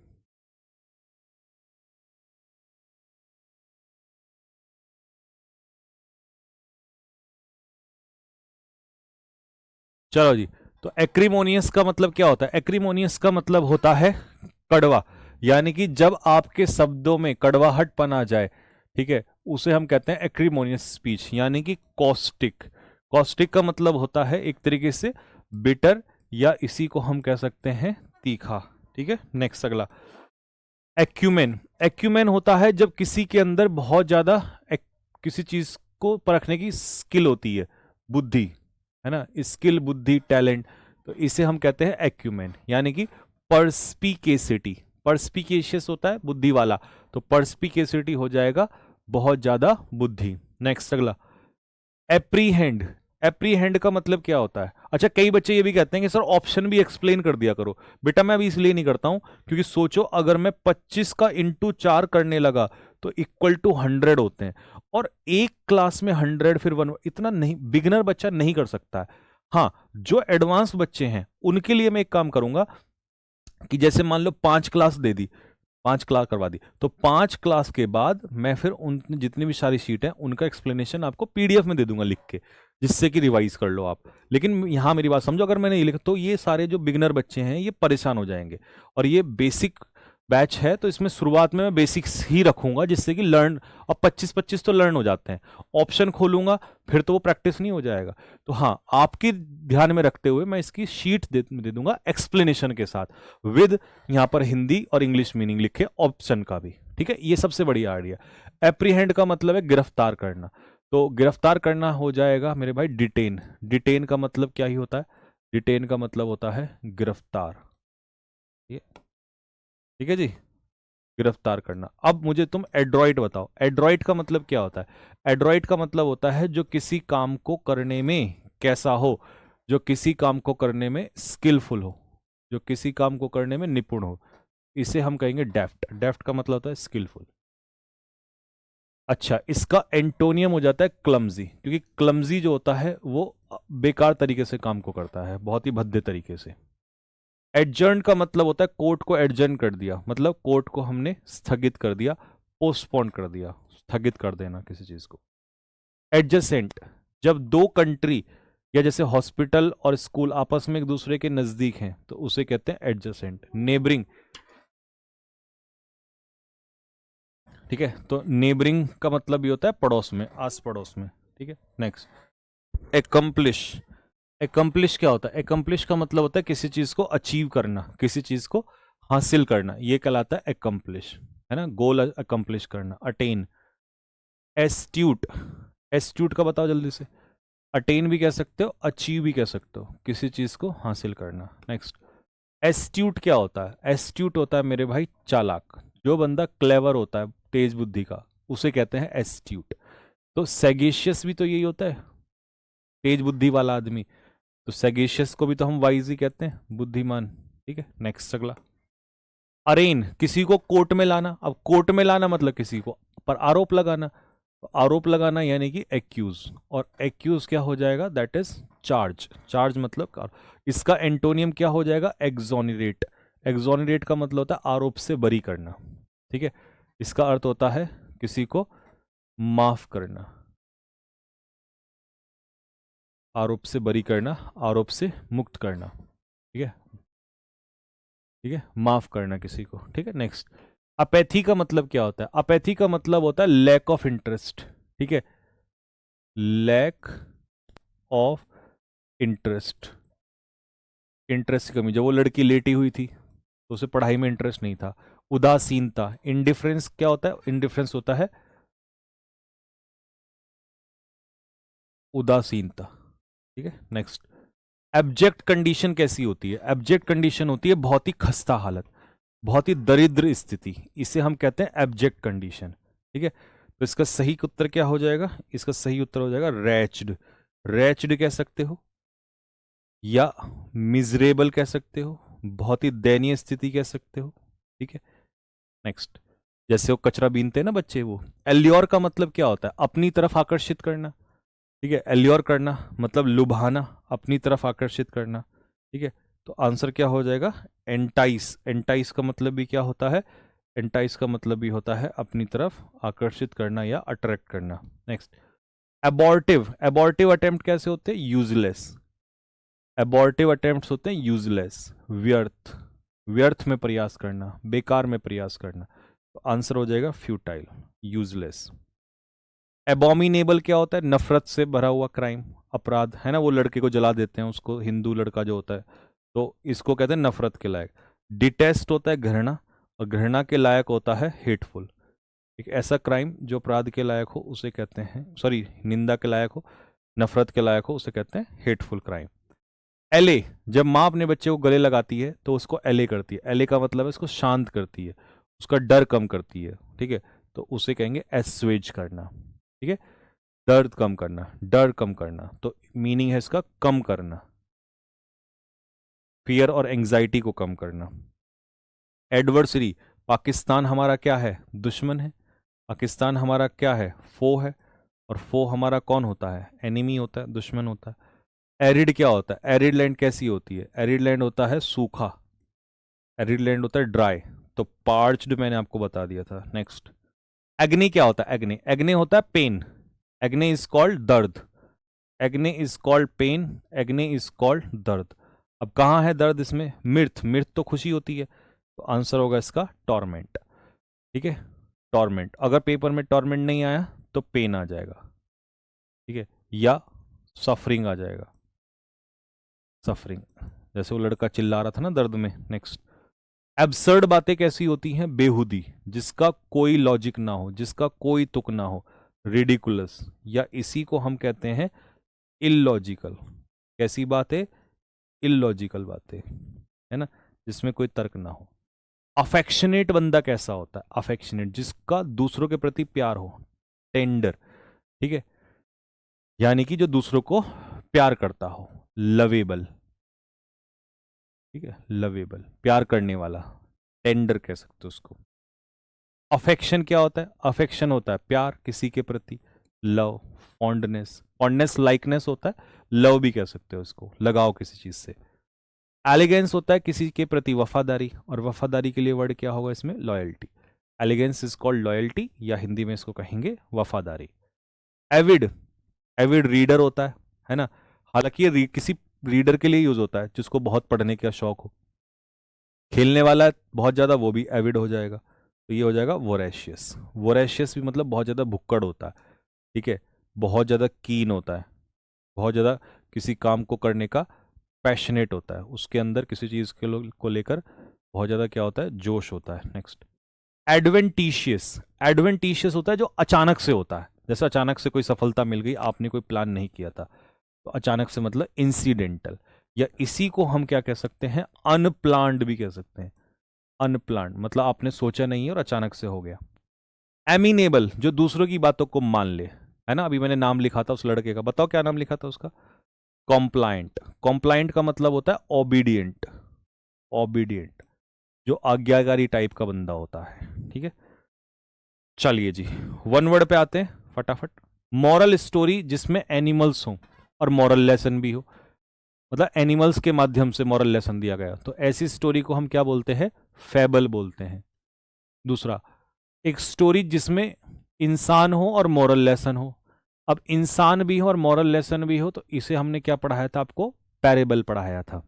चलो जी, तो एक्रीमोनियस का मतलब क्या होता है? एक्रीमोनियस का मतलब होता है कड़वा, यानी कि जब आपके शब्दों में कड़वाहटपन आ जाए, ठीक है, उसे हम कहते हैं एक्रीमोनियस स्पीच, यानी कि कॉस्टिक। कॉस्टिक का मतलब होता है एक तरीके से बिटर, या इसी को हम कह सकते हैं तीखा, ठीक है। नेक्स्ट अगला, एक्यूमेन। एक्यूमेन होता है जब किसी के अंदर बहुत ज्यादा किसी चीज को परखने की स्किल होती है, बुद्धि, है ना, स्किल, बुद्धि, टैलेंट। तो इसे हम कहते हैं एक्यूमेन, यानी कि पर्सपिकेसिटी। पर्सपिकेशियस होता है बुद्धि वाला, तो पर्सपिकेसिटी हो जाएगा बहुत ज्यादा बुद्धि। नेक्स्ट अगला, एप्रीहेंड। एप्रीहेंड का मतलब क्या होता है? अच्छा, कई बच्चे ये भी कहते हैं कि सर ऑप्शन भी एक्सप्लेन कर दिया करो। बेटा मैं अभी इसलिए नहीं करता हूं क्योंकि सोचो अगर मैं 25 का इंटू 4 करने लगा तो इक्वल टू 100 होते हैं, और एक क्लास में 100 फिर 1, इतना नहीं बिगिनर बच्चा नहीं कर सकता है। हाँ, जो एडवांस बच्चे हैं उनके लिए मैं एक काम करूंगा कि जैसे मान लो 5 क्लास दे दी, 5 क्लास करवा दी, तो 5 क्लास के बाद मैं फिर उन जितनी भी सारी शीट है उनका एक्सप्लेनेशन आपको पीडीएफ में दे दूंगा लिख के, जिससे कि रिवाइज कर लो आप। लेकिन यहाँ मेरी बात समझो, अगर मैंने ये लिखा तो ये सारे जो बिगनर बच्चे हैं ये परेशान हो जाएंगे। और ये बेसिक बैच है तो इसमें शुरुआत में मैं बेसिक्स ही रखूंगा, जिससे कि लर्न, और 25-25 तो लर्न हो जाते हैं। ऑप्शन खोलूंगा फिर तो वो प्रैक्टिस नहीं हो जाएगा। तो हाँ, आपकी ध्यान में रखते हुए मैं इसकी शीट दे दूंगा एक्सप्लेनेशन के साथ, विद यहाँ पर हिंदी और इंग्लिश मीनिंग लिखे ऑप्शन का भी। ठीक है, ये सबसे बढ़िया आइडिया। एप्रीहेंड का मतलब है गिरफ्तार करना, तो गिरफ्तार करना हो जाएगा मेरे भाई डिटेन। डिटेन का मतलब क्या ही होता है? डिटेन का मतलब होता है गिरफ्तार। ठीक है जी, गिरफ्तार करना। अब मुझे तुम एड्रॉइड बताओ, एड्रॉइड का मतलब क्या होता है? एड्रॉइड का मतलब होता है जो किसी काम को करने में कैसा हो, जो किसी काम को करने में स्किलफुल हो, जो किसी काम को करने में निपुण हो, इसे हम कहेंगे डेफ्ट। डेफ्ट का मतलब होता है स्किलफुल। अच्छा, इसका एंटोनियम हो जाता है क्लमजी, क्योंकि क्लमजी जो होता है वो बेकार तरीके से काम को करता है, बहुत ही भद्दे तरीके से। एडजर्न का मतलब होता है कोर्ट को एडजर्न कर दिया, मतलब कोर्ट को हमने स्थगित कर दिया, पोस्टपोन कर दिया, स्थगित कर देना किसी चीज को। एडजेसेंट, जब दो कंट्री या जैसे हॉस्पिटल और स्कूल आपस में एक दूसरे के नजदीक हैं तो उसे कहते हैं एडजेसेंट। नेबरिंग, ठीक है, तो नेबरिंग का मतलब ये होता है पड़ोस में, आस पड़ोस में। ठीक है, नेक्स्ट एकम्प्लिश। एकम्प्लिश क्या होता है? एकम्प्लिश का मतलब होता है किसी चीज को अचीव करना, किसी चीज को हासिल करना, ये कहलाता है एकम्प्लिश, है ना, गोल अकम्प्लिश करना। अटेन। एस्ट्यूट, एस्ट्यूट का बताओ जल्दी से। अटेन भी कह सकते हो, अचीव भी कह सकते हो, किसी चीज को हासिल करना। नेक्स्ट, एस्ट्यूट क्या होता है? एस्ट्यूट होता है मेरे भाई चालाक, जो बंदा क्लेवर होता है, तेज बुद्धि का, उसे कहते हैं एस्ट्यूट। तो सैगेशियस भी तो यही होता है, तेज बुद्धि वाला आदमी, तो सैगेशियस को भी तो हम वाइज ही कहते हैं, बुद्धिमान। ठीक है, नेक्स्ट अगला। अरेन, किसी को कोर्ट में लाना। अब कोर्ट में लाना मतलब किसी को पर आरोप लगाना, तो आरोप लगाना यानी कि एक्यूज, और एक्यूज क्या हो जाएगा? That is charge. चार्ज मतलब इसका एंटोनियम क्या हो जाएगा? एक्सोनरेट। एक्सोनरेट का मतलब होता है आरोप से बरी करना। ठीक है, इसका अर्थ होता है किसी को माफ करना, आरोप से बरी करना, आरोप से मुक्त करना। ठीक है, ठीक है, माफ करना किसी को। ठीक है, नेक्स्ट। अपैथी का मतलब क्या होता है? अपैथी का मतलब होता है लैक ऑफ इंटरेस्ट। ठीक है, लैक ऑफ इंटरेस्ट, इंटरेस्ट की कमी। जब वो लड़की लेटी हुई थी तो उसे पढ़ाई में इंटरेस्ट नहीं था। उदासीनता, इंडिफरेंस क्या होता है? इंडिफरेंस होता है उदासीनता। ठीक है, नेक्स्ट। एब्जेक्ट कंडीशन कैसी होती है? एब्जेक्ट कंडीशन होती है बहुत ही खस्ता हालत, बहुत ही दरिद्र स्थिति, इसे हम कहते हैं एब्जेक्ट कंडीशन। ठीक है, तो इसका सही उत्तर क्या हो जाएगा? इसका सही उत्तर हो जाएगा रैच्ड। रैच्ड कह सकते हो या मिजरेबल कह सकते हो, बहुत ही दयनीय स्थिति कह सकते हो। ठीक है, नेक्स्ट। जैसे वो कचरा बीनते हैं ना बच्चे, वो। एल्योर का मतलब क्या होता है? अपनी तरफ आकर्षित करना। ठीक है, एल्योर करना मतलब लुभाना, अपनी तरफ आकर्षित करना। ठीक है, तो आंसर क्या हो जाएगा? एंटाइस। एंटाइस का मतलब भी क्या होता है? एंटाइस का मतलब भी होता है अपनी तरफ आकर्षित करना या अट्रैक्ट करना। Next, abortive. एबॉर्टिव अटेम्प्ट कैसे होते हैं? यूजलेस। एबॉर्टिव अटेम्प्ट्स होते हैं यूजलेस, व्यर्थ, व्यर्थ में प्रयास करना, बेकार में प्रयास करना। तो आंसर हो जाएगा फ्यूटाइल, यूजलेस। एबोमिनेबल क्या होता है? नफरत से भरा हुआ क्राइम, अपराध, है ना, वो लड़के को जला देते हैं, उसको, हिंदू लड़का जो होता है, तो इसको कहते हैं नफरत के लायक। डिटेस्ट होता है घृणा, और घृणा के लायक होता है हेटफुल। एक ऐसा क्राइम जो अपराध के लायक हो उसे कहते हैं, सॉरी, निंदा के लायक हो, नफरत के लायक हो, उसे कहते हैं हेटफुल क्राइम। एले, जब माँ अपने बच्चे को गले लगाती है तो उसको एले करती है। एले का मतलब है उसको शांत करती है, उसका डर कम करती है। ठीक है, तो उसे कहेंगे एस्वेज करना। ठीक है, दर्द कम करना, डर कम करना, तो मीनिंग है इसका कम करना, फियर और एंजाइटी को कम करना। एडवर्सरी, पाकिस्तान हमारा क्या है? दुश्मन है। पाकिस्तान हमारा क्या है? फो है। और फो हमारा कौन होता है? एनिमी होता है, दुश्मन होता है। एरिड क्या होता है? एरिड लैंड कैसी होती है? एरिड लैंड होता है सूखा, एरिड लैंड होता है ड्राई, तो पार्च्ड मैंने आपको बता दिया था। नेक्स्ट, एग्नी क्या होता है? एग्नी, एग्नी होता है पेन। एग्नी इज कॉल्ड दर्द। Agony is called pain, agony is called दर्द। अब कहाँ है दर्द इसमें? मिर्थ, मिर्थ तो खुशी होती है, तो आंसर होगा इसका टॉर्मेंट। ठीक है, टॉर्मेंट। अगर पेपर में टॉर्मेंट नहीं आया तो पेन आ जाएगा, ठीक है, या सफरिंग आ जाएगा, सफरिंग, जैसे वो लड़का चिल्ला रहा था ना दर्द में। नेक्स्ट, एब्सर्ड बातें कैसी होती हैं? बेहुदी, जिसका कोई लॉजिक ना हो, जिसका कोई तुक ना हो, रिडिकुलस, या इसी को हम कहते हैं इलॉजिकल। कैसी बातें? इलॉजिकल बातें, है ना, जिसमें कोई तर्क ना हो। अफेक्शनेट बंदा कैसा होता है? अफेक्शनेट, जिसका दूसरों के प्रति प्यार हो, टेंडर, ठीक है, यानी कि जो दूसरों को प्यार करता हो। लवेबल, ठीक है, लवेबल, प्यार करने वाला, टेंडर कह सकते हो उसको। अफेक्शन क्या होता है? अफेक्शन होता है प्यार किसी के प्रति, लव, फॉन्डनेस, फॉन्डनेस लाइकनेस होता है, लव भी कह सकते हो इसको, लगाव किसी चीज से। एलिगेंस होता है किसी के प्रति वफादारी, और वफादारी के लिए वर्ड क्या होगा इसमें? Loyalty. Allegiance is called loyalty, या हिंदी में इसको कहेंगे वफादारी। एविड, एविड रीडर होता है ना, हालांकि ये किसी रीडर के लिए यूज होता है जिसको बहुत पढ़ने का शौक हो। खेलने वाला बहुत ज्यादा, वो भी एविड हो जाएगा, तो ये हो जाएगा वोरेशियस। वोरेशियस भी मतलब बहुत ज्यादा भुक्कड़ होता है, ठीक है, बहुत ज्यादा कीन होता है, बहुत ज्यादा किसी काम को करने का पैशनेट होता है, उसके अंदर किसी चीज के को लेकर बहुत ज्यादा क्या होता है? जोश होता है। नेक्स्ट, एडवेंटिशियस, एडवेंटिशियस होता है जो अचानक से होता है, जैसे अचानक से कोई सफलता मिल गई, आपने कोई प्लान नहीं किया था, तो अचानक से मतलब इंसिडेंटल, या इसी को हम क्या कह सकते हैं? अनप्लान्ड भी कह सकते हैं। अनप्लान्ड मतलब आपने सोचा नहीं है और अचानक से हो गया। एमिनेबल, जो दूसरों की बातों को मान ले, है ना, अभी मैंने नाम लिखा था उस लड़के का, बताओ क्या नाम लिखा था उसका? कॉम्प्लाइंट। कॉम्प्लाइंट का मतलब होता है ओबीडियंट, ओबीडियंट, जो आज्ञाकारी टाइप का बंदा होता है, ठीक है। चलिए जी, वन वर्ड पे आते हैं फटाफट। मॉरल स्टोरी जिसमें एनिमल्स हो और मॉरल लेसन भी हो, मतलब एनिमल्स के माध्यम से मॉरल लेसन दिया गया, तो ऐसी स्टोरी को हम क्या बोलते हैं? फैबल बोलते हैं। दूसरा, एक स्टोरी जिसमें इंसान हो और मॉरल लेसन हो। अब इंसान भी हो और मॉरल लेसन भी हो, तो इसे हमने क्या पढ़ाया था आपको? पैरेबल पढ़ाया था।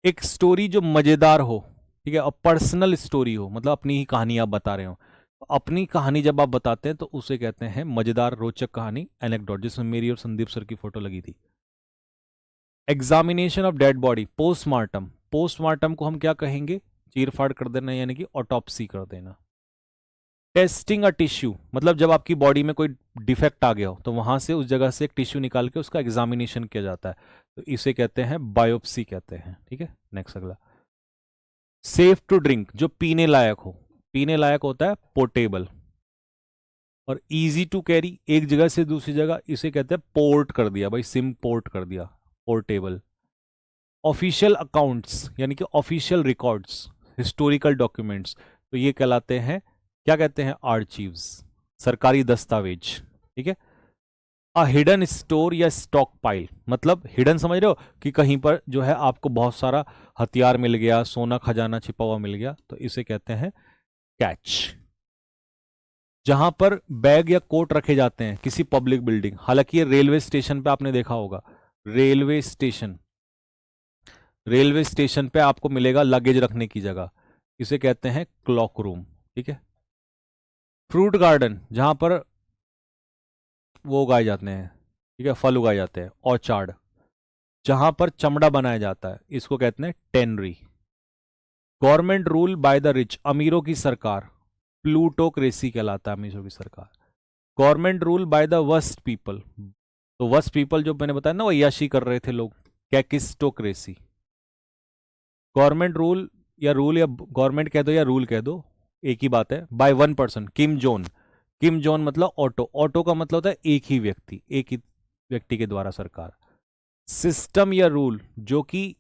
एक स्टोरी जो मजेदार हो, ठीक है, और पर्सनल स्टोरी हो, मतलब अपनी ही कहानी आप बता रहे हो। अपनी कहानी जब आप बताते हैं तो उसे कहते हैं मजेदार, रोचक कहानी, एनेक्डोट, जिसमें मेरी और संदीप सर की फोटो लगी थी। Examination of dead body, postmortem, postmortem को हम क्या कहेंगे? चीरफाड़ कर देना, यानी कि ऑटोप्सी कर देना। टेस्टिंग अ टिश्यू, मतलब जब आपकी बॉडी में कोई डिफेक्ट आ गया हो तो वहां से उस जगह से एक टिश्यू निकाल के उसका एग्जामिनेशन किया जाता है, तो इसे कहते हैं बायोप्सी कहते हैं, ठीक है। नेक्स्ट, अगला, सेफ टू ड्रिंक, जो पीने लायक हो, पीने लायक होता है पोर्टेबल। और इजी टू कैरी, एक जगह से दूसरी जगह, इसे कहते हैं पोर्ट कर दिया भाई, सिम पोर्ट कर दिया, पोर्टेबल। ऑफिशियल अकाउंट्स, यानी कि ऑफिशियल रिकॉर्ड्स, हिस्टोरिकल डॉक्यूमेंट्स, तो ये कहलाते हैं, क्या कहते हैं? आर्चीव्स, सरकारी दस्तावेज, ठीक है। अ हिडन स्टोर या स्टॉक पाइल, मतलब हिडन समझ रहे हो कि कहीं पर जो है आपको बहुत सारा हथियार मिल गया, सोना खजाना छिपा हुआ मिल गया, तो इसे कहते हैं कैच। जहां पर बैग या कोट रखे जाते हैं किसी पब्लिक बिल्डिंग, हालांकि ये रेलवे स्टेशन पे आपने देखा होगा, रेलवे स्टेशन, रेलवे स्टेशन पे आपको मिलेगा लगेज रखने की जगह, इसे कहते हैं क्लॉक रूम, ठीक है। फ्रूट गार्डन, जहां पर वो उगाए जाते हैं, ठीक है, फल उगाए जाते हैं, ऑर्चार्ड, जहां पर चमड़ा बनाया जाता है, इसको कहते हैं tannery. Government rule by the rich, अमीरों की सरकार, प्लूटोक्रेसी कहलाता है अमीरों की सरकार। Government rule by the worst people, तो वर्स्ट पीपल जो मैंने बताया ना, वो अय्याशी कर रहे थे लोग, कैकिस्टोक्रेसी। गवर्नमेंट रूल या गवर्नमेंट कह दो या रूल कह दो, एक ही बात है। By one person, Kim zone, Kim zone मतलब ऑटो, ऑटो का मतलब होता है एक ही व्यक्ति, एक ही व्यक्ति के द्वारा सरकार। सिस्टम या रूल जो कि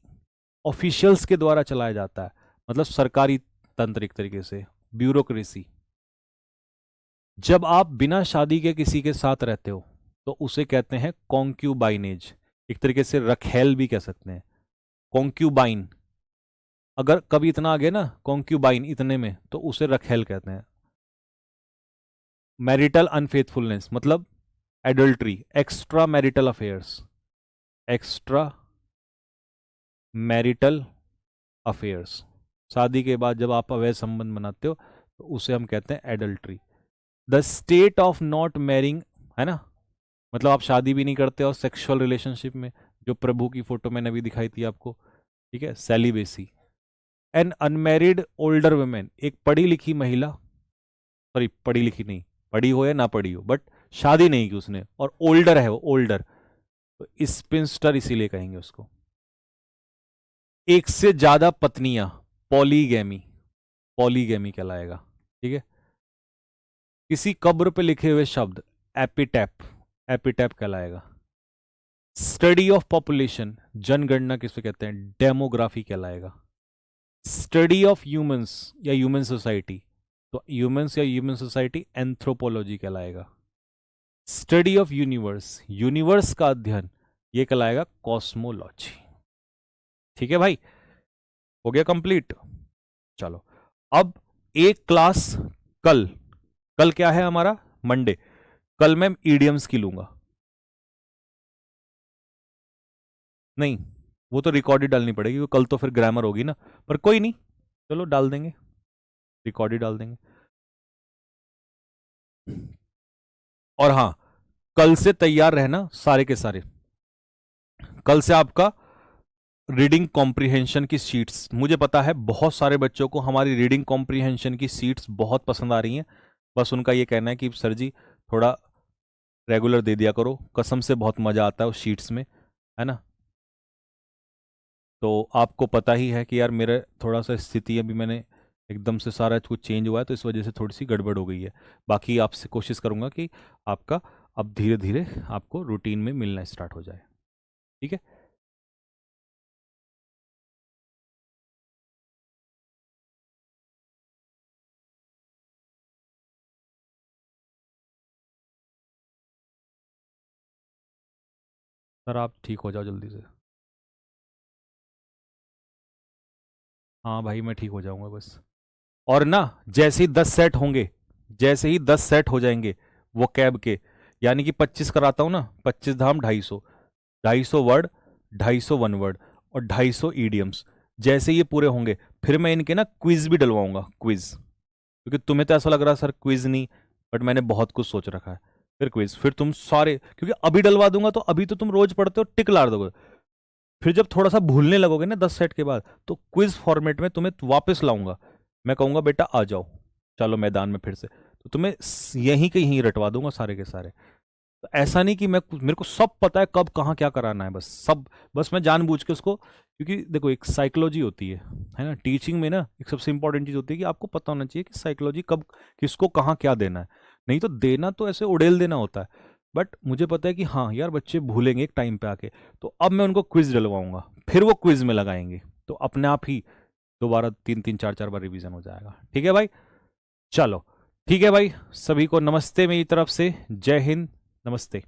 ऑफिशियल्स के द्वारा चलाया जाता है, मतलब सरकारी तंत्र एक तरीके से, ब्यूरोक्रेसी। जब आप बिना शादी के किसी के साथ रहते हो तो उसे कहते हैं कॉन्क्यूबाइनेज, एक तरीके से रखेल भी कह सकते हैं, कॉन्क्यूबाइन। अगर कभी इतना आ गया ना कॉन्क्यूबाइन इतने में, तो उसे रखेल कहते हैं। मैरिटल अनफेथफुलनेस मतलब adultery, extra marital affairs, extra marital affairs, शादी के बाद जब आप अवैध संबंध बनाते हो तो उसे हम कहते हैं adultery. The state of not marrying, है ना, मतलब आप शादी भी नहीं करते और सेक्सुअल रिलेशनशिप में, जो प्रभु की फोटो मैंने अभी दिखाई थी आपको, ठीक है, celibacy. An unmarried older women, एक पढ़ी लिखी महिला, सॉरी पढ़ी लिखी नहीं, पढ़ी हो या ना पढ़ी हो, बट शादी नहीं की उसने और ओल्डर है वो, ओल्डर, तो स्पिंस्टर इसीलिए कहेंगे उसको। एक से ज्यादा पत्नियां, पॉलीगैमी, पॉलीगैमी कहलाएगा, ठीक है। किसी कब्र पे लिखे हुए शब्द, एपिटैप, एपिटैप कहलाएगा। स्टडी ऑफ पॉपुलेशन, जनगणना किसे कहते हैं, डेमोग्राफी कहलाएगा। स्टडी ऑफ ह्यूमंस या ह्यूमन सोसाइटी, तो ह्यूमंस या ह्यूमन सोसाइटी एंथ्रोपोलॉजी कहलाएगा। स्टडी ऑफ यूनिवर्स, यूनिवर्स का अध्ययन, ये कहलाएगा कॉस्मोलॉजी। ठीक है भाई, हो गया कंप्लीट। चलो अब एक क्लास, कल, कल क्या है हमारा, मंडे, कल मैं ईडियम्स की लूंगा। नहीं, वो तो रिकॉर्डेड डालनी पड़ेगी, वो कल तो फिर ग्रामर होगी ना, पर कोई नहीं, चलो डाल देंगे, रिकॉर्डेड डाल देंगे। और हाँ, कल से तैयार रहना सारे के सारे, कल से आपका रीडिंग कॉम्प्रिहेंशन की सीट्स, मुझे पता है बहुत सारे बच्चों को हमारी रीडिंग कॉम्प्रिहेंशन की सीट्स बहुत पसंद आ रही हैं, बस उनका ये कहना है कि सर जी थोड़ा रेगुलर दे दिया करो, कसम से बहुत मज़ा आता है उस शीट्स में, है ना। तो आपको पता ही है कि यार मेरा थोड़ा सा स्थिति अभी मैंने एकदम से सारा कुछ चेंज हुआ है, तो इस वजह से थोड़ी सी गड़बड़ हो गई है। बाकी आपसे कोशिश करूंगा कि आपका अब धीरे धीरे आपको रूटीन में मिलना स्टार्ट हो जाए, ठीक है। सर आप ठीक हो जाओ जल्दी से। हाँ भाई मैं ठीक हो जाऊंगा बस। और ना, जैसे ही 10 सेट होंगे, जैसे ही 10 सेट हो जाएंगे वो कैब के, यानी कि 25 कराता हूँ ना, 25 धाम 250, 250 वर्ड, 250 1 वर्ड और 250 ईडियम्स, जैसे ये पूरे होंगे फिर मैं इनके ना क्विज भी डलवाऊंगा, क्विज, क्योंकि तुम्हें तो ऐसा लग रहा है सर क्विज नहीं, बट मैंने बहुत कुछ सोच रखा है। फिर क्विज, फिर तुम सारे, क्योंकि अभी डलवा दूंगा तो अभी तो तुम रोज पढ़ते हो टिक लार दोगे, फिर जब थोड़ा सा भूलने लगोगे ना 10 सेट के बाद, तो क्विज फॉर्मेट में तुम्हें वापस लाऊंगा, मैं कहूंगा बेटा आ जाओ, चलो मैदान में फिर से, तो तुम्हें यहीं के यहीं रटवा दूंगा सारे के सारे। तो ऐसा नहीं कि मेरे को सब पता है कब कहाँ क्या कराना है, बस सब, बस मैं जानबूझ के उसको, क्योंकि देखो एक साइकोलॉजी होती है ना, टीचिंग में ना एक सबसे इंपॉर्टेंट चीज़ होती है कि आपको पता होना चाहिए कि साइकोलॉजी कब किसको कहाँ क्या देना है, नहीं तो देना तो ऐसे उड़ेल देना होता है। बट मुझे पता है कि हाँ यार बच्चे भूलेंगे एक टाइम पे आके, तो अब मैं उनको क्विज डलवाऊंगा, फिर वो क्विज में लगाएंगे, तो अपने आप ही दोबारा 3 3 4 4 बार रिवीजन हो जाएगा, ठीक है भाई। चलो ठीक है भाई, सभी को नमस्ते मेरी तरफ से, जय हिंद, नमस्ते।